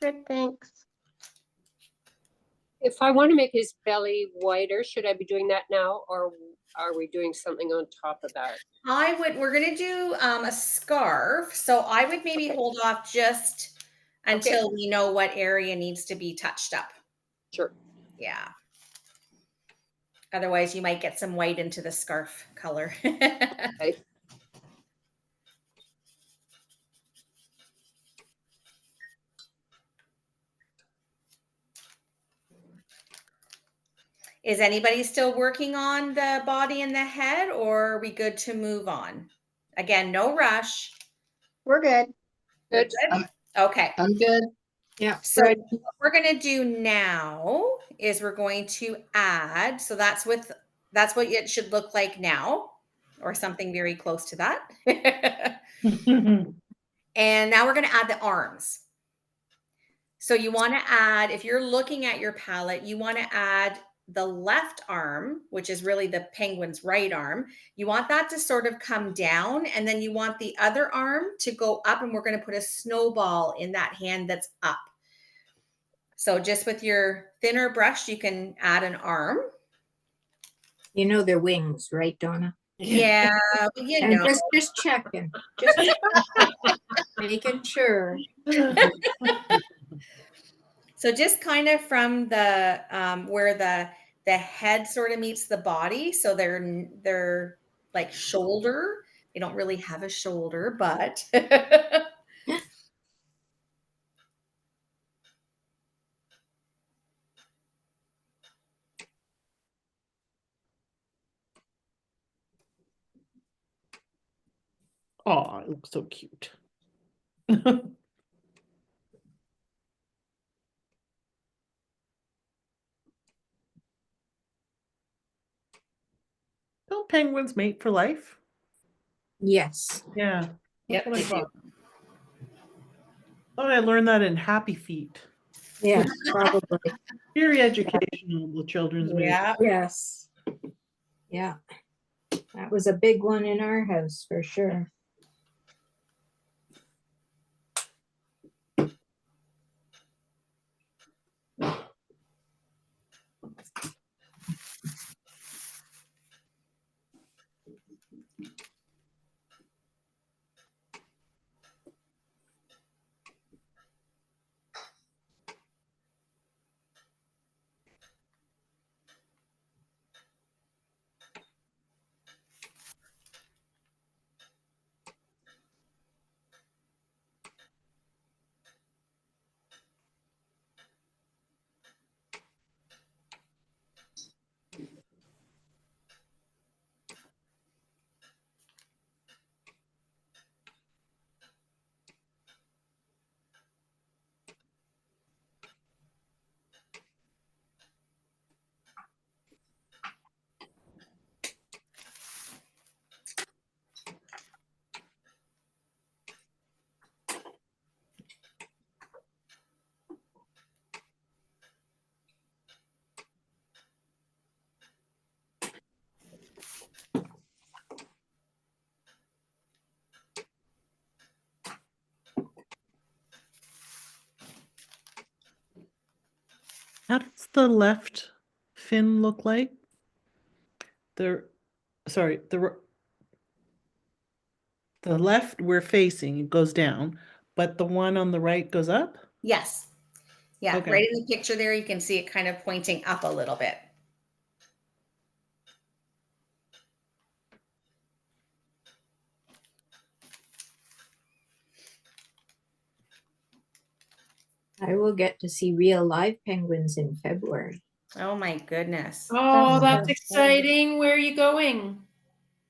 Good, thanks. If I want to make his belly whiter, should I be doing that now, or are we doing something on top of that? We're gonna do a scarf, so I would maybe Okay. hold off just until we know what area needs to be touched up. Sure. Yeah. Otherwise, you might get some white into the scarf color. Okay. Is anybody still working on the body and the head, or are we good to move on? Again, no rush. We're good. Good. Okay. I'm good. Yeah. So Good. what we're going to do now is we're going to add, so that's what it should look like now, or something very close to that. And now we're going to add the arms. So you want to add, if you're looking at your palette, you want to add the left arm, which is really the penguin's right arm. You want that to sort of come down, and then you want the other arm to go up, and we're going to put a snowball in that hand that's up. So just with your thinner brush, you can add an arm. You know their wings, right, Donna? Yeah, you And know. just checking, just making sure. So just kind of from the where the head sort of meets the body, so they're like shoulder. They don't really have a shoulder, but Oh, it looks so cute. Don't penguins mate for life? Yes. Yeah. Yep, That's what I they do. thought. Thought I learned that in Happy Feet. Yeah, probably. Very educational, the children's movie. Yeah. Yes. Yeah. That was a big one in our house for sure. How does the left fin look like? sorry, the left we're facing, it goes down, but the one on the right goes up? Yes. Yeah, Okay. right in the picture there, you can see it kind of pointing up a little bit. I will get to see real live penguins in February. Oh my goodness. Oh, that's so exciting. Where are you going?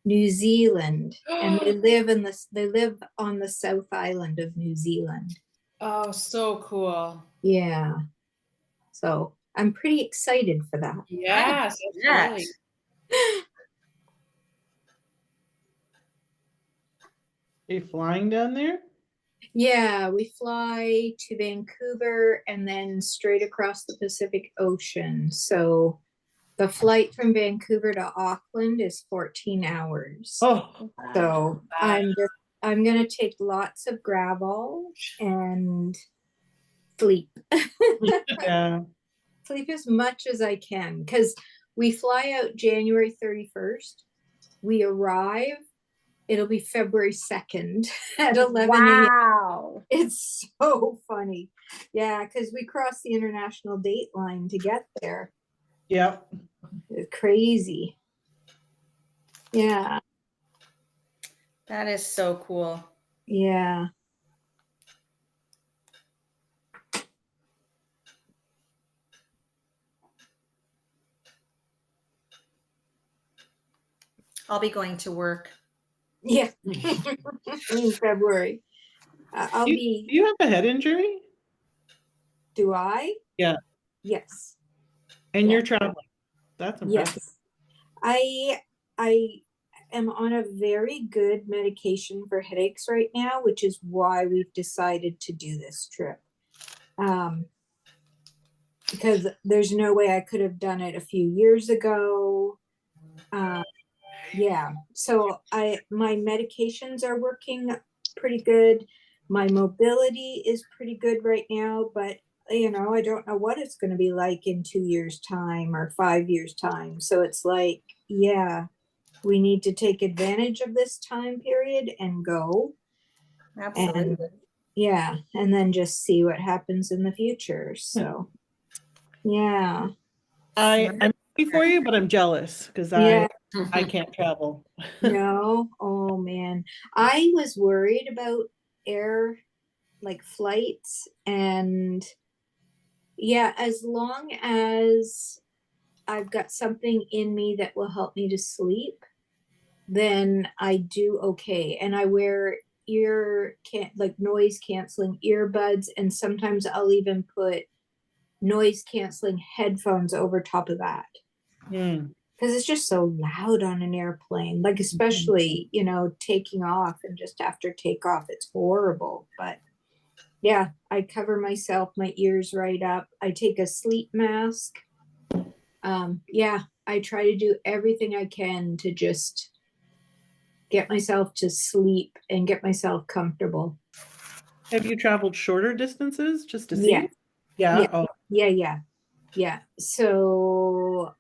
New Zealand, and they live on the South Island of New Zealand. Oh, so cool. Yeah. So I'm pretty excited for that. Yes, Yes. absolutely. Are you flying down there? Yeah, we fly to Vancouver and then straight across the Pacific Ocean. So the flight from Vancouver to Auckland is 14 hours. Oh, So I'm gonna take lots of Gravol and sleep. yeah. Sleep as much as I can because we fly out January 31st. We arrive, it'll be February 2nd at 11 a.m. Wow. It's so funny. Yeah, because we crossed the international date line to get there. Yep. It's crazy. Yeah, That is so cool. yeah. I'll be going to work. Yeah. In February. I'll Do be, you have a head injury? do I? Yeah. Yes. And Yeah. you're traveling. That's impressive. Yes. I am on a very good medication for headaches right now, which is why we've decided to do this trip. Because there's no way I could have done it a few years ago. Yeah, so my medications are working pretty good. My mobility is pretty good right now, but I don't know what it's going to be like in 2 years' time or 5 years' time. So it's like, yeah, we need to take advantage of this time period and go. Absolutely. And yeah, and then just see what happens in the future. So yeah. I'm happy for you, but I'm jealous because Yeah. I can't travel. No, oh man. I was worried about air like flights, and yeah, as long as I've got something in me that will help me to sleep, then I do okay. And I wear noise canceling earbuds, and sometimes I'll even put noise canceling headphones over top of that. Hmm. Because it's just so loud on an airplane, like especially taking off, and just after takeoff it's horrible. But yeah, I cover myself, my ears right up, I take a sleep mask. Yeah, I try to do everything I can to just get myself to sleep and get myself comfortable. Have you traveled shorter distances just to Yeah. see? Yeah. Yeah. Oh, Yeah, so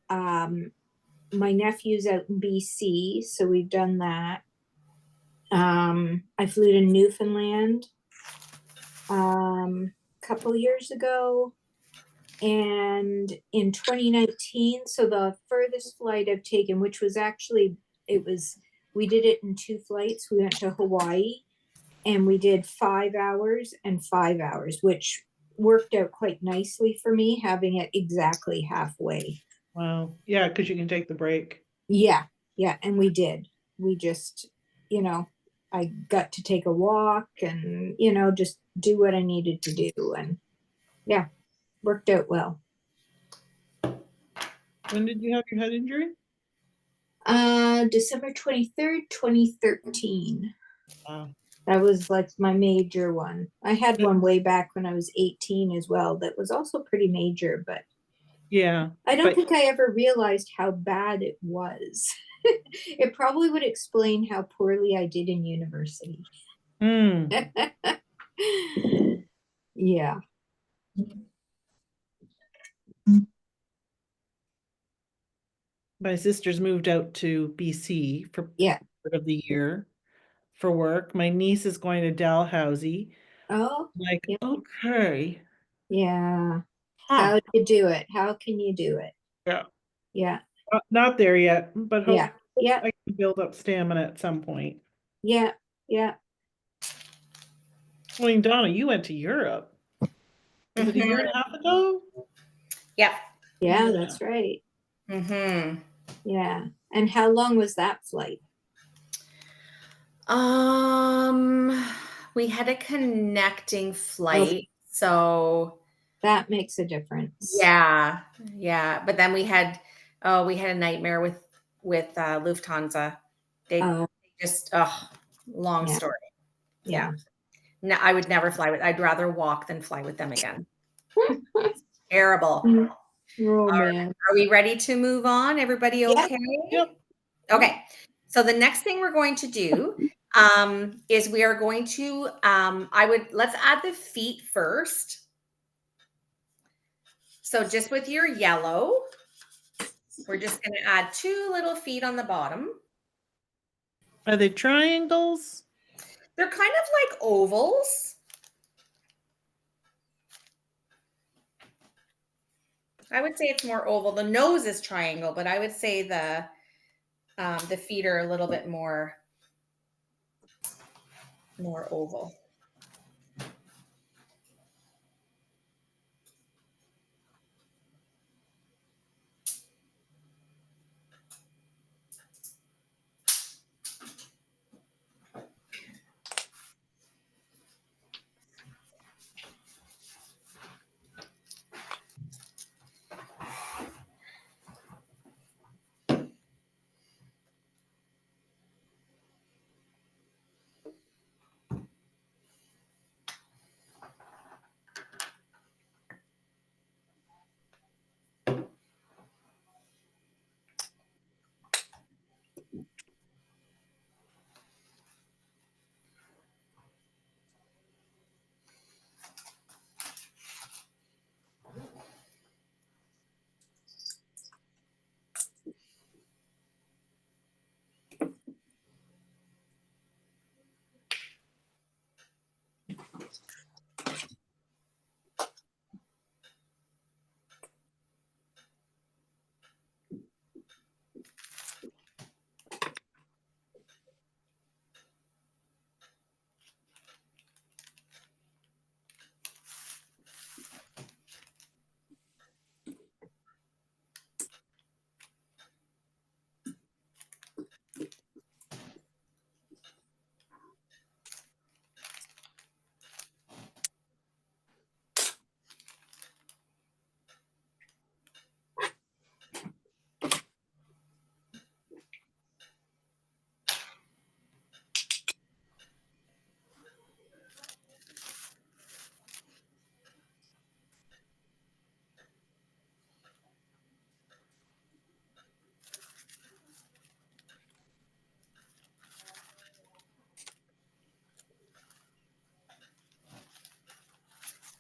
my nephew's out in BC, so we've done that. I flew to Newfoundland a couple years ago, and in 2019, so the furthest flight I've taken, which was actually, we did it in 2 flights. We went to Hawaii and we did 5 hours and 5 hours, which worked out quite nicely for me, having it exactly halfway. wow. Yeah, because you can take the break. Yeah, and we did. We just, I got to take a walk and, just do what I needed to do. And yeah, worked out well. When did you have your head injury? December 23rd, 2013. Wow. That was like my major one. I had one way back when I was 18 as well. That was also pretty major, but Yeah. I don't think I ever realized how bad it was. It probably would explain how poorly I did in university. Hmm. Yeah. my sister's moved out to BC for Yeah. part of the year for work. My niece is going to Dalhousie. Oh, Like, yeah. okay. Yeah. Huh. How do you do it? How can you do it? Yeah. Yeah. Not there yet, but hope Yeah. Yeah. I can build up stamina at some point. Yeah. Yeah. I mean, Donna, you went to Europe. Was it a year and a half ago? Yep. Yeah, Yeah. that's right. Mm-hmm. Yeah. And how long was that flight? We had a connecting flight, so That makes a difference. yeah, yeah. But then we had a nightmare with Lufthansa. They Oh, just long yeah. story. Yeah. No, I would never fly with. I'd rather walk than fly with them again. Terrible. Oh man. Are we ready to move on? Everybody Yeah. okay? Yep. Okay. So the next thing we're going to do is we are going to let's add the feet first. So just with your yellow, we're just going to add 2 little feet on the bottom. Are they triangles? They're kind of like ovals. I would say it's more oval. The nose is triangle, but I would say the feet are a little bit more oval.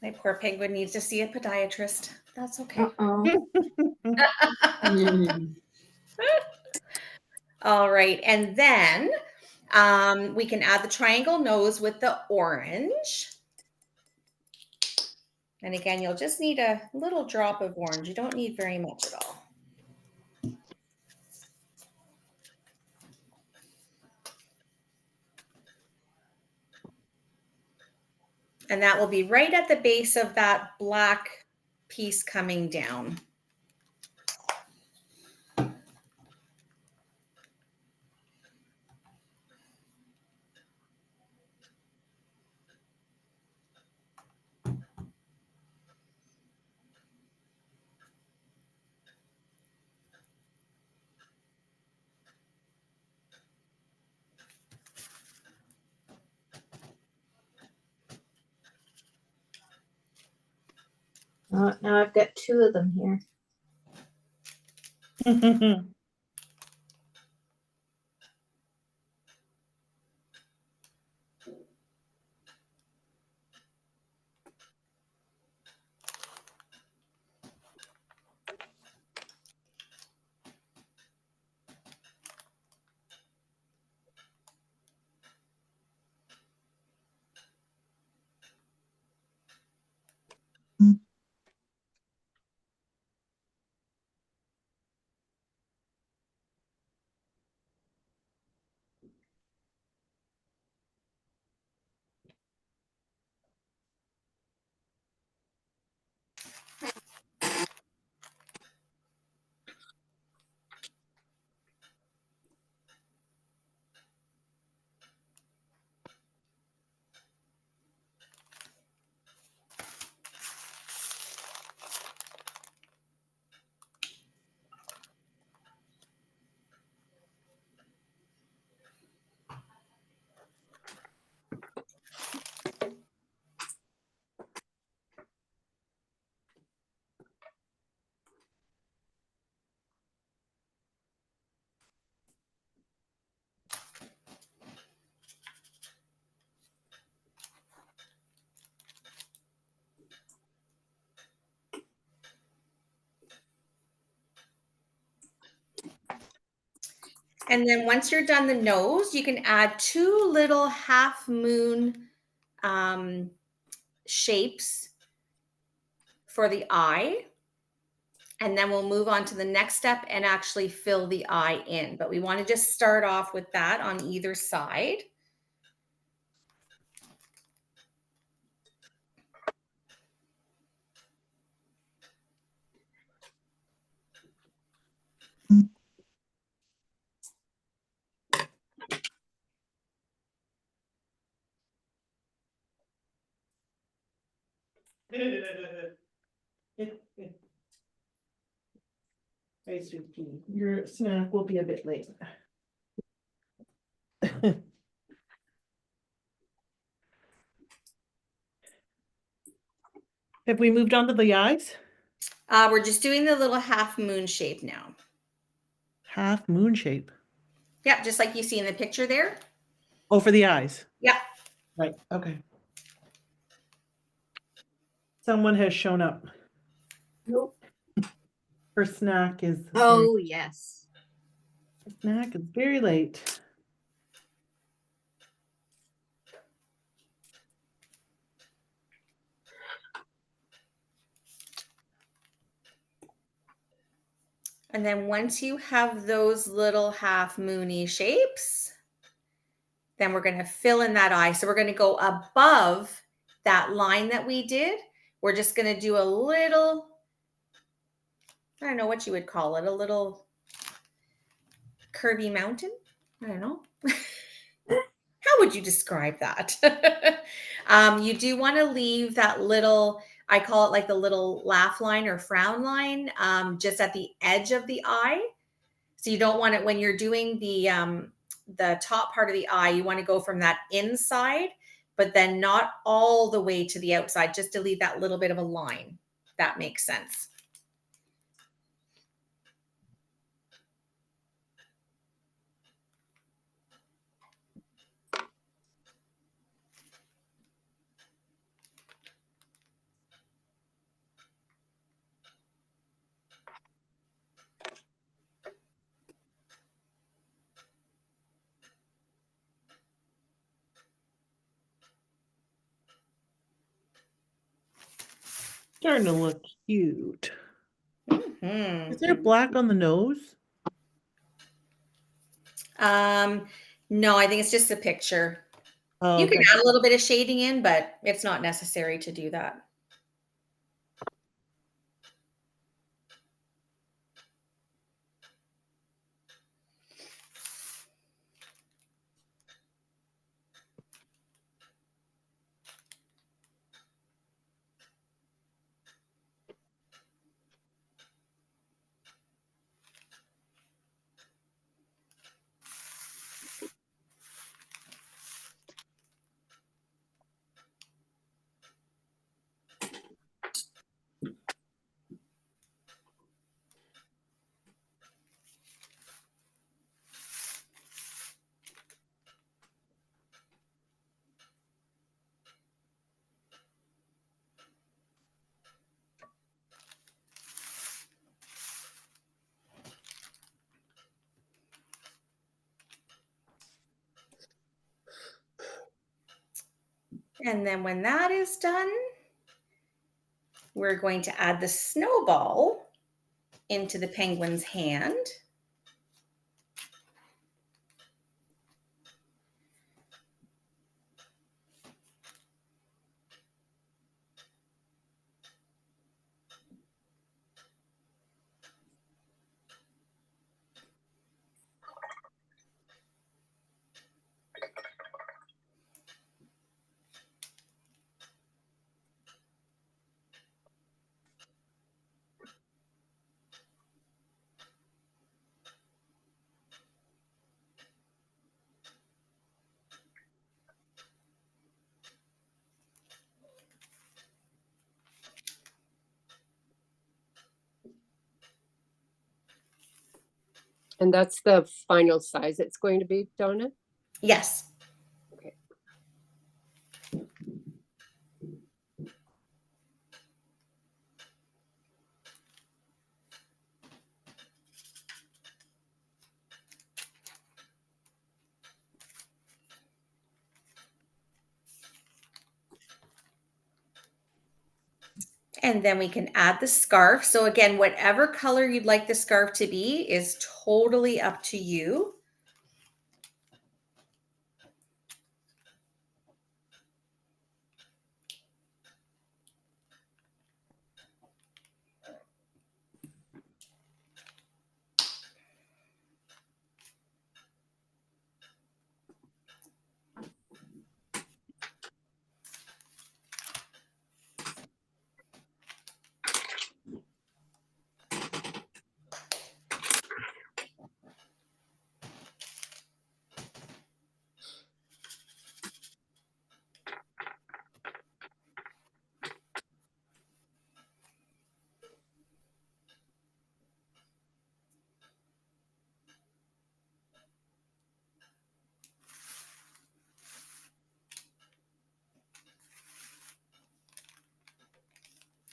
My poor penguin needs to see a podiatrist. That's okay. Uh-oh. All right. And then we can add the triangle nose with the orange. And again, you'll just need a little drop of orange. You don't need very much at all. And that will be right at the base of that black piece coming down. Now I've got 2 of them here. And then once you're done the nose, you can add 2 little half moon shapes for the eye. And then we'll move on to the next step and actually fill the eye in. But we want to just start off with that on either side. Hey, sweet pea, your snack will be a bit late. Have we moved on to the eyes? We're just doing the little half moon shape now. Half moon shape. Yep, just like you see in the picture there. Oh, for the eyes. Yep. Right, okay. Someone has shown up. Nope. Her snack is. Oh, yes. Her snack is very late. And then once you have those little half moony shapes, then we're going to fill in that eye. So we're going to go above that line that we did. We're just going to do a little, I don't know what you would call it, a little curvy mountain. I don't know. How would you describe that? You do want to leave that little, I call it like the little laugh line or frown line, just at the edge of the eye. So you don't want it when you're doing the top part of the eye, you want to go from that inside, but then not all the way to the outside, just to leave that little bit of a line. That makes sense. Starting to look cute. Mm-hmm. Is there black on the nose? No, I think it's just a picture. Oh, You can okay. add a little bit of shading in, but it's not necessary to do that. And then when that is done, we're going to add the snowball into the penguin's hand. And that's the final size it's going to be, Donna? Yes. Okay. And then we can add the scarf. So again, whatever color you'd like the scarf to be is totally up to you.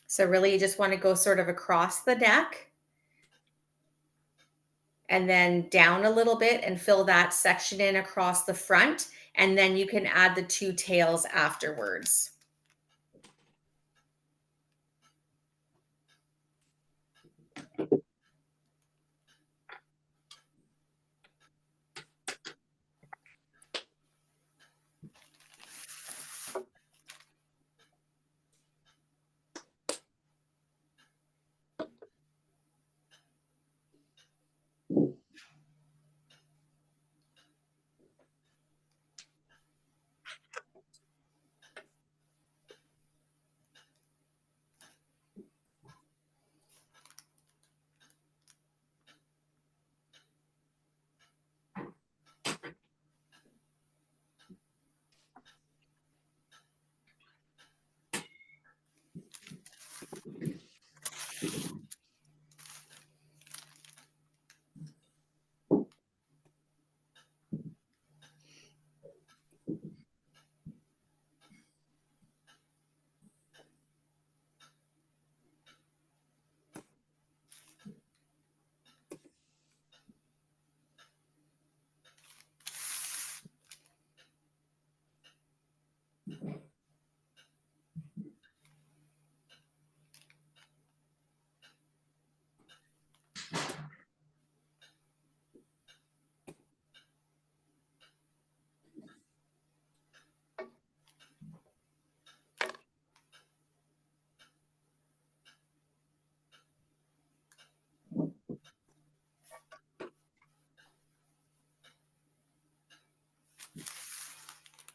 So really you just want to go sort of across the neck and then down a little bit and fill that section in across the front. And then you can add the 2 tails afterwards.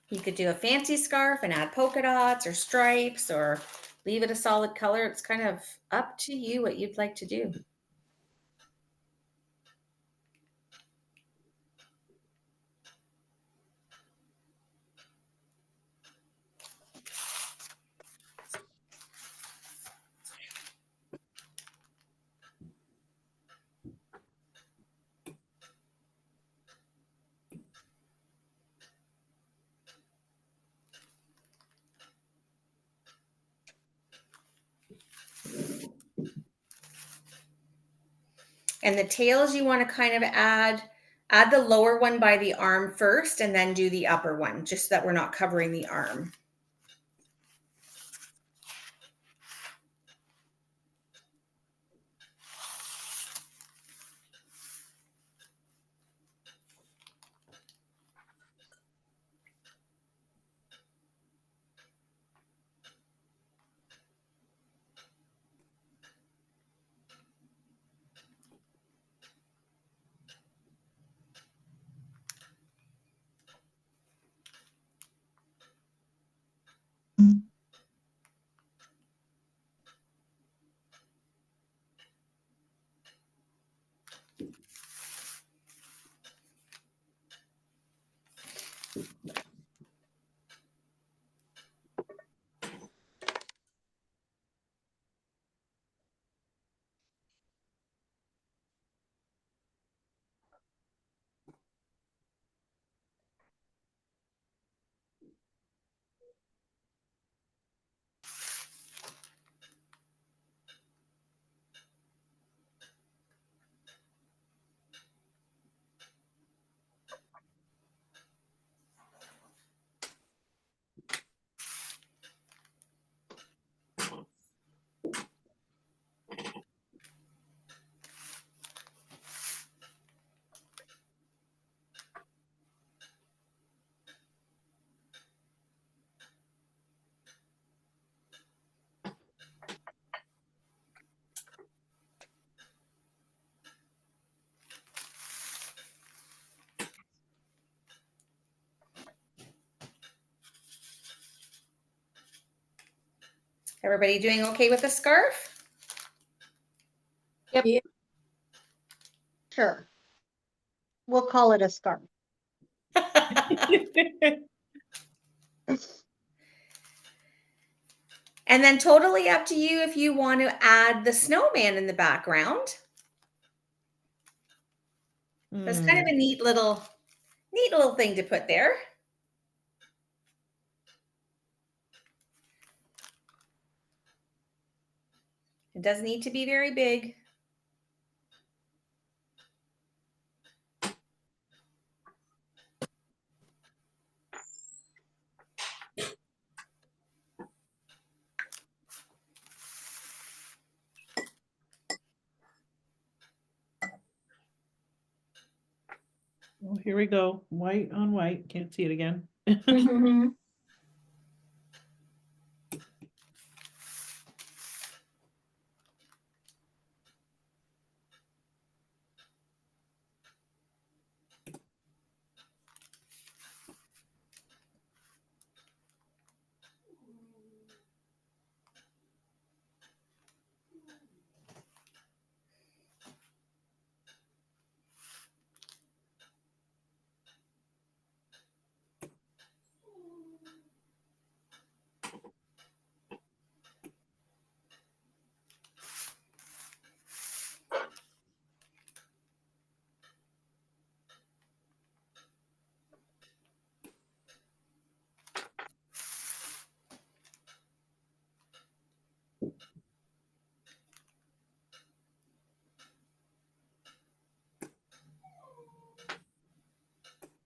You could do a fancy scarf and add polka dots or stripes or leave it a solid color. It's kind of up to you what you'd like to do. And the tails you want to kind of add the lower one by the arm first and then do the upper one, just so that we're not covering the arm. Everybody doing okay with the scarf? Sure. We'll call it a scarf. And then totally up to you if you want to add the snowman in the background. That's kind of a neat little thing to put there. It doesn't need to be very big. Oh, here we go. White on white. Can't see it again. Mhm.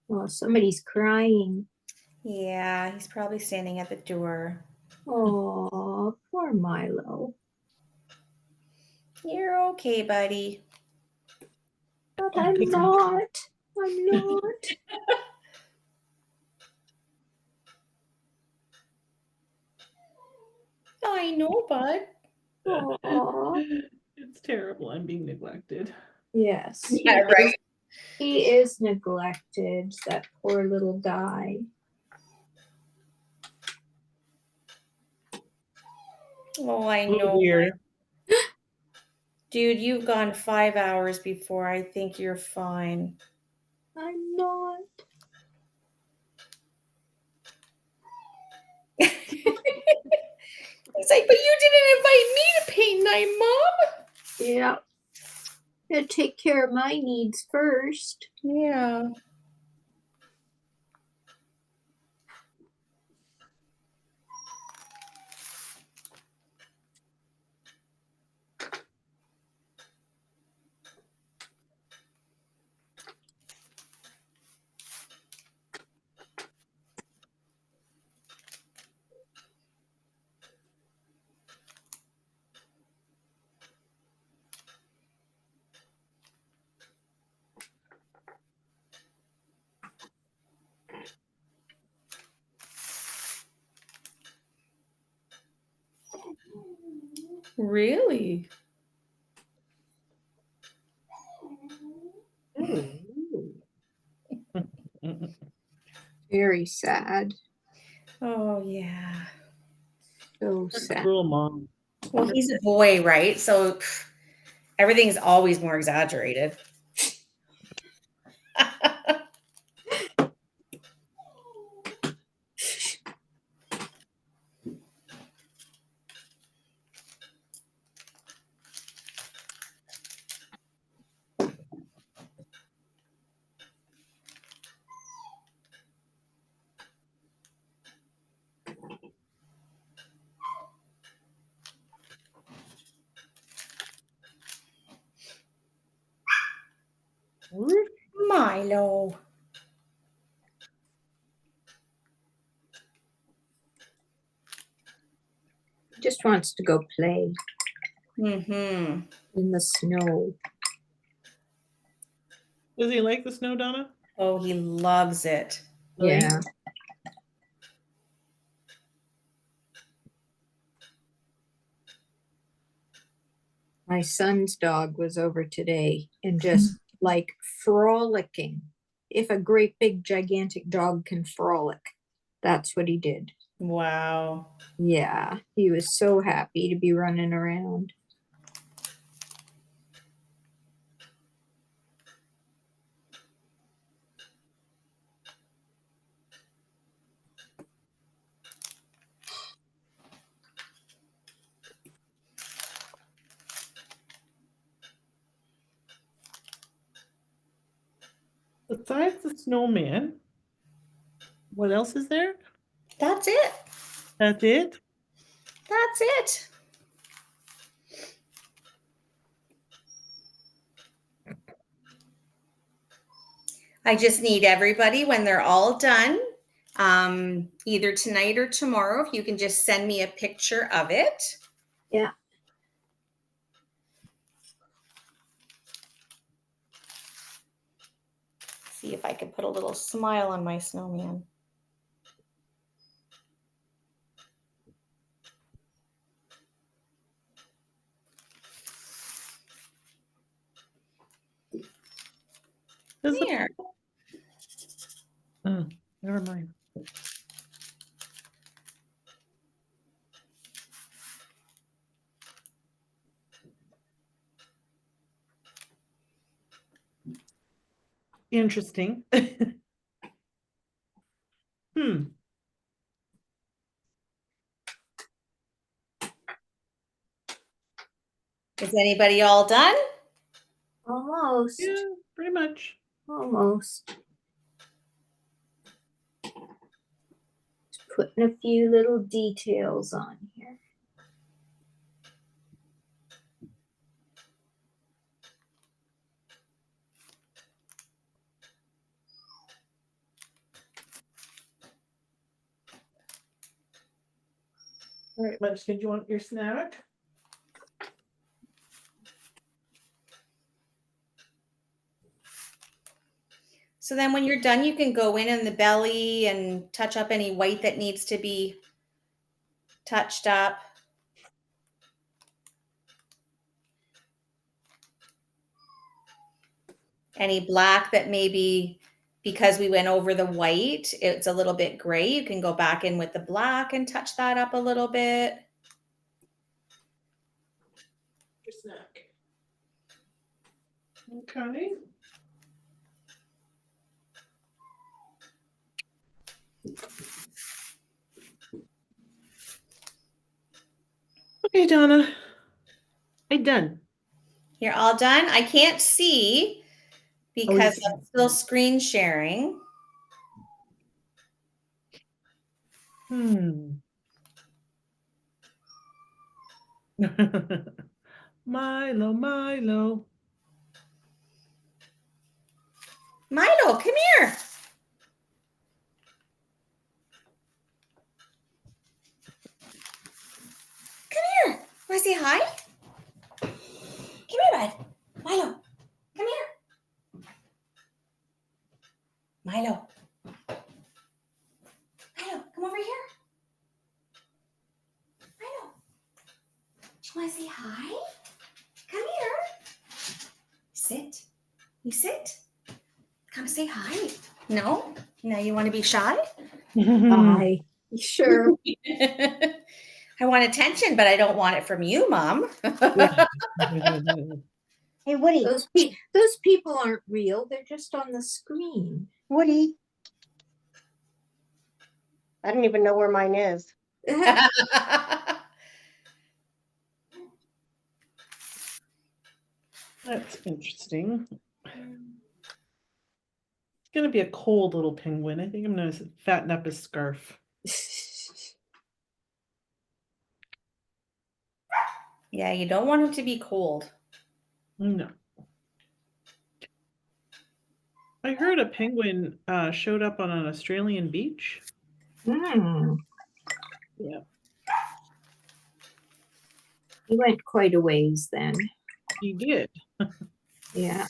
Oh, somebody's crying. Yeah, he's probably standing at the door. Oh, poor Milo. You're okay, buddy. But I'm not. I'm not. I know, bud. Oh, It's terrible. I'm being neglected. yes. Yeah, right. He is neglected, that poor little guy. Oh, I Oh know. dear. Dude, you've gone 5 hours before. I think you're fine. I'm not. He's like, but you didn't invite me to paint night, Mom. Yeah. Gotta take care of my needs first. Yeah. Really? Very sad. Oh, yeah. So That's sad. cruel, Mom. Well, he's a boy, right? So everything's always more exaggerated. Milo. Just wants to go play Mm-hmm. in the snow. Does he like the snow, Donna? Oh, he loves it. Yeah. My son's dog was over today and just like frolicking. If a great big gigantic dog can frolic, that's what he did. Wow. Yeah, he was so happy to be running around. Besides the snowman, what else is there? That's it. That's it? That's it. I just need everybody when they're all done, either tonight or tomorrow, if you can just send me a picture of it. Yeah. See if I can put a little smile on my snowman. Does the- There. Oh, never mind. Interesting. Hmm. Is anybody all done? Almost. Yeah, pretty much. Almost. Just putting a few little details on here. All right, Munchkin, do you want your snack? So then when you're done, you can go in the belly and touch up any white that needs to be touched up. Any black that maybe, because we went over the white, it's a little bit gray, you can go back in with the black and touch that up a little bit. Your snack. Okay. Okay, Donna. I'm done. You're all done? I can't see because yes. I'm still screen sharing. Hmm. Milo, Milo. Milo, come here. Come here. Want to say hi? Come here, bud. Milo, come here. Milo. Milo, come over here. Milo. You want to say hi? Come here. Sit. You sit. Come say hi. No? Now you want to be shy? Bye. Sure. I want attention, but I don't want it from you, Mom. Hey, Woody, Those people aren't real. They're just on the screen. Woody. I don't even know where mine is. That's interesting. It's gonna be a cold little penguin. I think I'm gonna fatten up his scarf. Yeah, you don't want him to be cold. No. I heard a penguin showed up on an Australian beach. Hmm. Yeah, He went quite a ways then. he did. Yeah.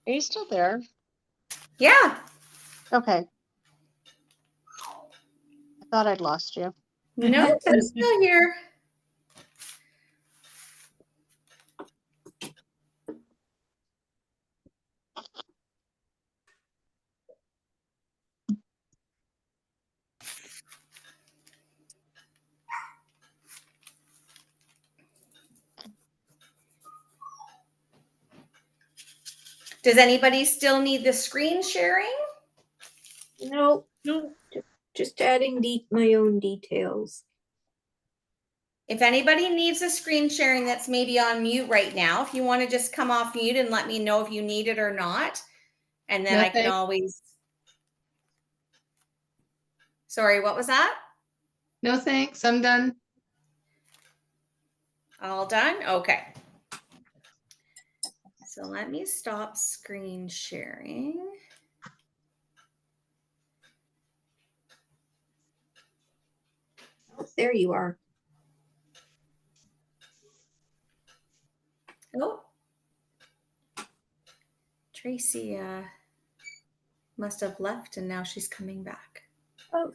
Are you still there? Yeah. Okay. I thought I'd lost you. No, I'm still here. Does anybody still need the screen sharing? No, No. just adding my own details. If anybody needs a screen sharing that's maybe on mute right now, if you want to just come off mute and let me know if you need it or not. And then I can Nothing. always. Sorry, what was that? No, thanks. I'm done. All done? Okay. So let me stop screen sharing. Oh, there you are. Oh. Tracy must have left and now she's coming back. Oh,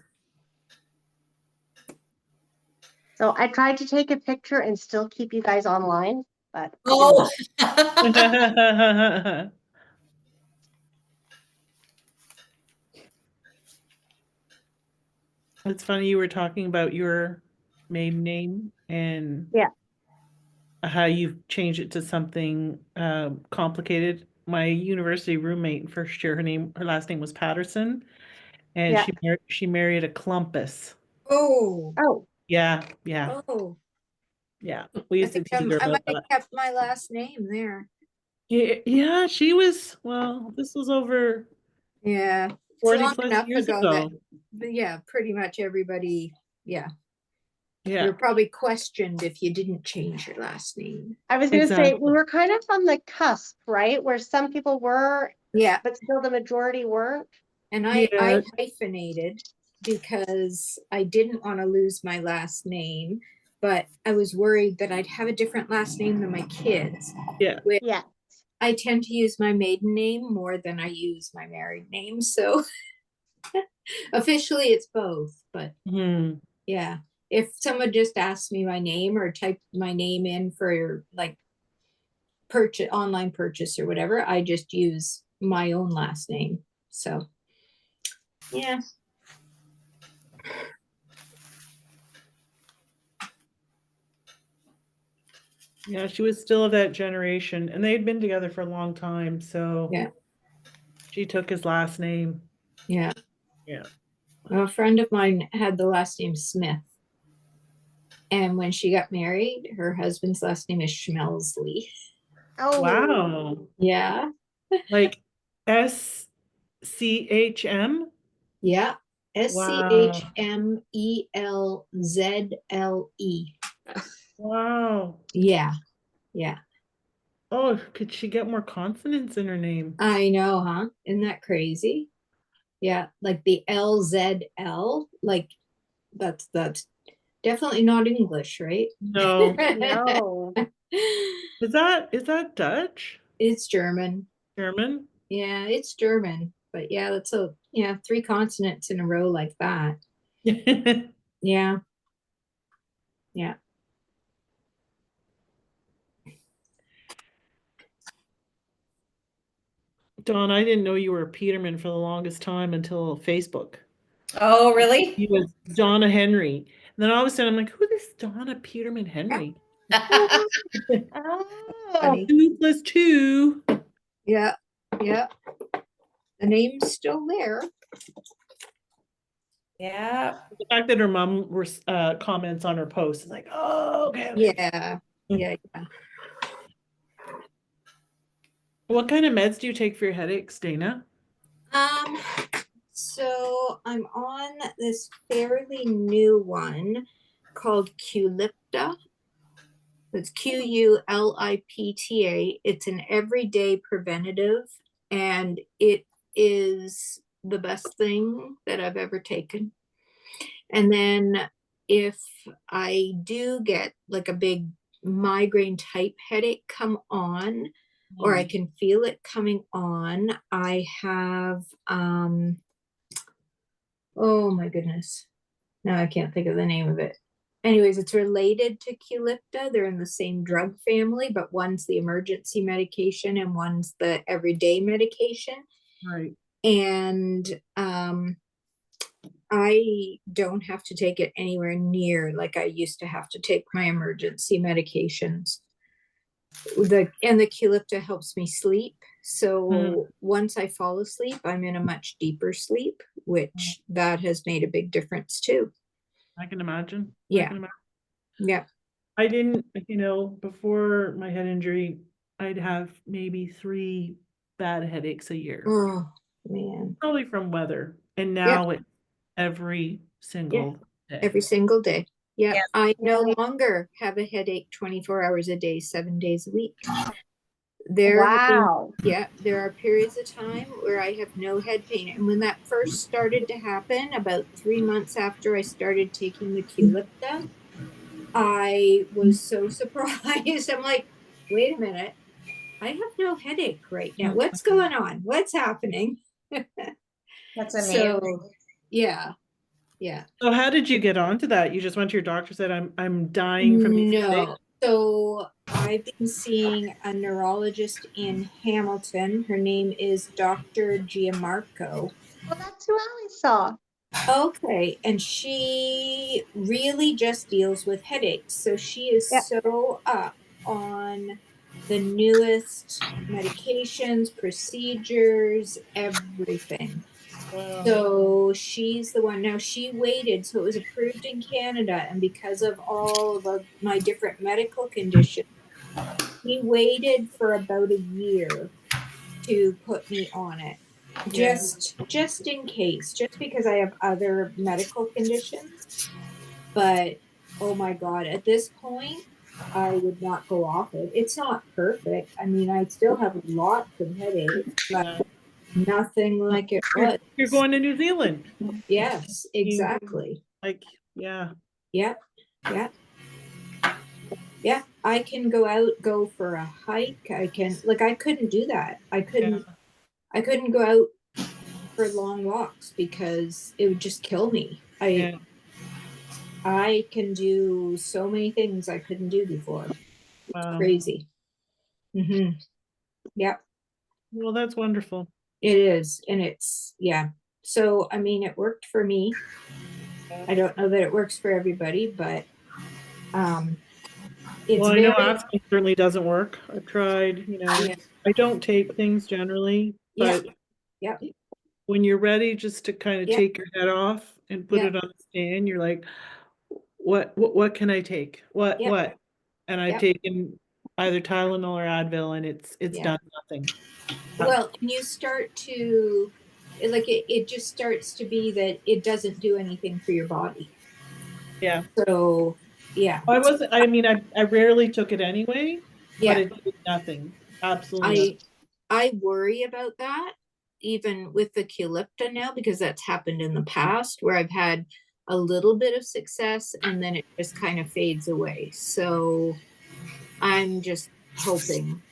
So I tried to take a picture and still keep you guys online, but Oh. It's funny you were talking about your maiden name and Yeah. how you've changed it to something complicated. My university roommate first year, her last name was Patterson, and Yeah. she married a Clumpus. oh, Oh, Yeah. oh. We I used to think tease her I might about have that. kept my last name there. Yeah, she was, well, this was over Yeah, it's 40 long plus enough years ago that, ago. but yeah, pretty much everybody, yeah. Yeah, You're probably questioned if you didn't change your last name. I was going to say we exactly. were kind of on the cusp, right? Where some people were, Yeah, but still the majority weren't. and Yeah. I hyphenated because I didn't want to lose my last name, but I was worried that I'd have a different last name than my kids. Yeah. Which Yeah. I tend to use my maiden name more than I use my married name, so officially it's both, but Hmm. yeah. If someone just asked me my name or typed my name in for like online purchase or whatever, I just use my own last name. So yeah. Yeah, she was still of that generation, and they had been together for a long time, so Yeah. she took his last name. Yeah. Yeah. Well, a friend of mine had the last name Smith. And when she got married, her husband's last name is Schmelsley. Oh, Wow. Yeah. Like SCHM? Yeah. Wow. SCHMELZLE. Wow. Yeah. Yeah. Oh, could she get more consonants in her name? I know, huh? Isn't that crazy? Yeah. Like the LZL, like that's definitely not English, right? No. no. Is that Dutch? It's German. German? Yeah, it's German. But yeah, that's three consonants in a row like that. Yeah. Yeah. Dawn, I didn't know you were a Peterman for the longest time until Facebook. Oh, really? He was Donna Henry. And then all of a sudden I'm like, who is Donna Peterman Henry? Oh, Funny. 2 + 2. Yeah. Yeah. The name's still there. Yeah. The fact that her mom comments on her post is like, oh, okay. Yeah. Yeah. Yeah. What kind of meds do you take for your headaches, Dana? So I'm on this fairly new one called Qulipta. It's Qulipta. It's an everyday preventative, and it is the best thing that I've ever taken. And then if I do get like a big migraine type headache come on, or I can feel it coming on, I have oh my goodness. Now I can't think of the name of it. Anyways, it's related to Qulipta. They're in the same drug family, but one's the emergency medication and one's the everyday medication. Right. And I don't have to take it anywhere near like I used to have to take my emergency medications. And the Qulipta helps me sleep. So once I fall asleep, I'm in a much deeper sleep, which that has made a big difference too. I can imagine. Yeah. Yeah. I didn't, before my head injury, I'd have maybe 3 bad headaches a year, Oh man. probably from weather. And Yeah. now it's every single day. Every single day. Yeah. Yeah. I no longer have a headache 24 hours a day, 7 days a week. There are periods of time where I have no head pain. And when that first started to happen, about 3 months after I started taking the Qulipta, I was so surprised. I'm like, wait a minute, I have no headache right now. What's going on? What's happening? That's amazing. So, yeah. So how did you get onto that? You just went to your doctor, said, I'm dying from these headaches? No. So I've been seeing a neurologist in Hamilton. Her name is Dr. Gianmarco. Well, that's who I saw. Okay, and she really just deals with headaches. So she is so up on the newest medications, procedures, everything. Wow. So she's the one. Now she waited, so it was approved in Canada, and because of all of my different medical conditions, he waited for about a year to put me on it. Just in case, just because I have other medical conditions. But oh my God, at this point, I would not go off it. It's not perfect. I mean, I still have lots of headaches, but nothing like it was. You're going to New Zealand. Yes, exactly. Like, yeah. Yep. Yeah, I can go for a hike. I couldn't do that. I couldn't go out for long walks because it would just kill me. I can do so many things I couldn't do before. It's Wow. crazy. Mm-hmm. Yep. Well, that's wonderful. It is. And it's, yeah. So, I mean, it worked for me. I don't know that it works for everybody, but it's Well, I know aspirin certainly doesn't work. I've tried, Yeah. I don't take things generally, but Yep. when you're ready just to kind of Yep. take your head off and put Yep. it on the stand, you're like, what can I take? What? And I've Yep. taken either Tylenol or Advil, and it's Yeah. done nothing. Well, and you start to it just starts to be that it doesn't do anything for your body. Yeah. So yeah. I rarely took it anyway, Yeah. but it did nothing. Absolutely. I worry about that even with the Qulipta now, because that's happened in the past where I've had a little bit of success and then it just kind of fades away. So I'm just hoping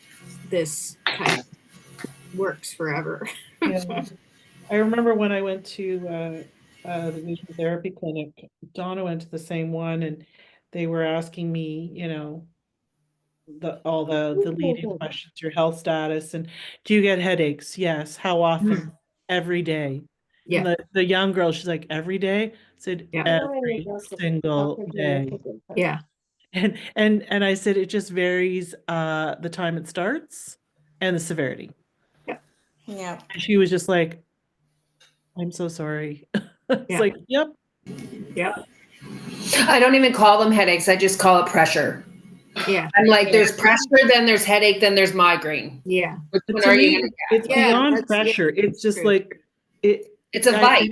this kind of works forever. Yeah. I remember when I went to the vision therapy clinic, Donna went to the same one, and they were asking me, all the leading questions, your health status, and do you get headaches? Yes. How often? Every day. Yeah. And the young girl, she's like, every day? I said, Yeah. every single day. Yeah. And I said it just varies the time it starts and the severity. Yeah. And she was just like, I'm so sorry. It's Yeah. like, yep. Yep. I don't even call them headaches. I just call it pressure. Yeah. I'm like, there's pressure, then there's headache, then there's migraine. Yeah. Which one To are me, you gonna get? it's Yeah, beyond that's- pressure. yeah, It's just true. like It's a vibe.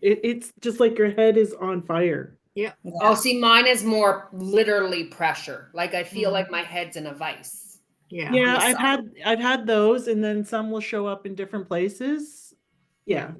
It's just like your head is on fire. Yeah. Oh, see, mine is more literally pressure. Like I feel like my head's in a vice. Yeah. Yeah, I've had those, and then some will show up in different places. Yeah.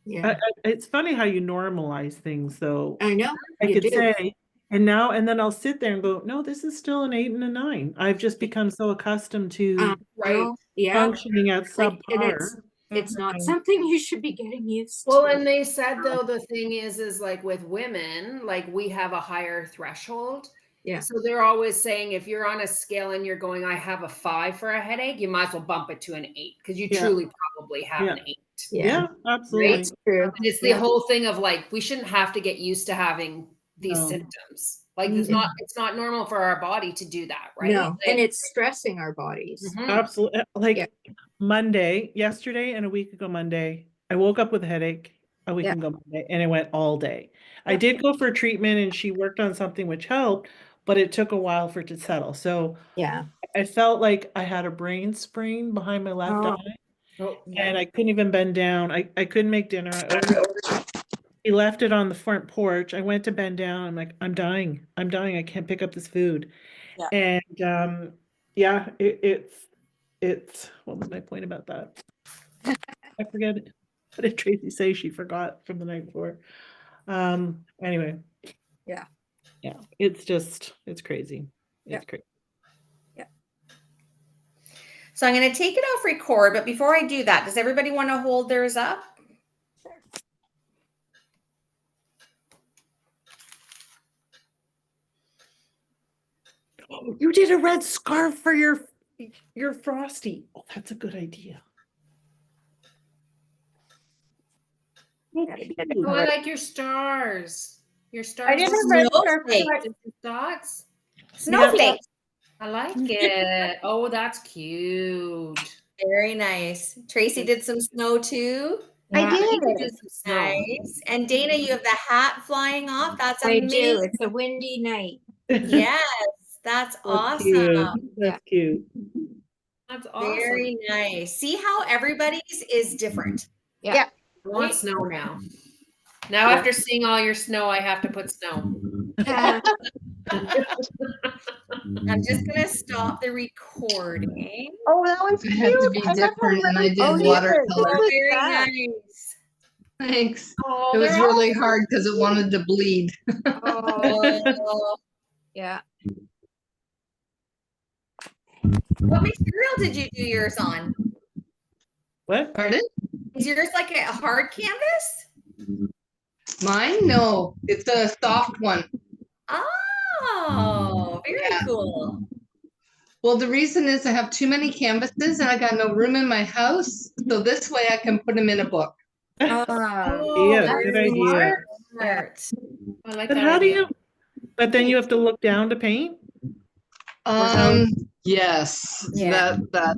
Yeah. It's funny how you normalize things, though. I know. I You could do. say, and then I'll sit there and go, no, this is still an 8 and a 9. I've just become so accustomed to Right. Yeah. functioning at Like, subpar. it's not something you should be getting used Well, to. and they said though the thing is like with women, like we have a higher threshold. Yeah. So they're always saying if you're on a scale and you're going, I have a 5 for a headache, you might as well bump it to an 8 because you truly probably have an 8. Yeah, absolutely. That's true. And it's the whole thing of like we shouldn't have to get used to having these No. symptoms. Like it's not normal for our body to do that, right? No, Like, and it's stressing our bodies. mhm. Absolutely. Like Yeah. Monday, yesterday and a week ago Monday, I woke up with a headache a week Yeah. ago Monday, and it went all day. I Yeah. did go for treatment and she worked on something which helped, but it took a while for it to settle. So Yeah. I felt like I had a brain sprain behind my left Oh. eye, Oh, and I couldn't even bend down. I couldn't make dinner. He left it on the front porch. I went to bend down. I'm like, I'm dying. I'm dying. I can't pick up this food. Yeah. And yeah, it's what was my point about that? I forget it. What did Tracy say she forgot from the night before? Anyway. Yeah. Yeah, it's crazy. It's Yeah. crazy. So I'm going to take it off record, but before I do that, does everybody want to hold theirs up? Oh, you did a red scarf for your Frosty. Oh, that's a good idea. Oh, Oh, I like your stars. Your stars. I did a red scarf. Snowflake. Dots. Snowflake. I like it. Oh, that's cute. Very nice. Tracy did some snow too. I Yeah, did. you do some snow. Nice. And Dana, you have the hat flying off. That's I do. amazing. It's a windy night. Yes, that's That's awesome. cute. That's cute. That's awesome. Very nice. See how everybody's is different. I want snow now. Now, after seeing all your snow, I have to put snow. I'm just gonna stop the recording. Oh, that one's I cute. had to be I love different how and I red- did Oh, yeah. watercolor. Oh, very that? nice. Thanks. Oh, It was they're all- really hard because it wanted to bleed. Oh, Oh, yeah. what material did you do yours on? What? Pardon? Is yours like a hard canvas? Mine? No, it's a soft one. Oh, very Yeah. cool. Well, the reason is I have too many canvases and I got no room in my house. So this way I can put them in a book. Ah, Yeah, that's good idea. smart. I like But that how do idea. you, but then you have to look down to paint? Yes, Yeah. that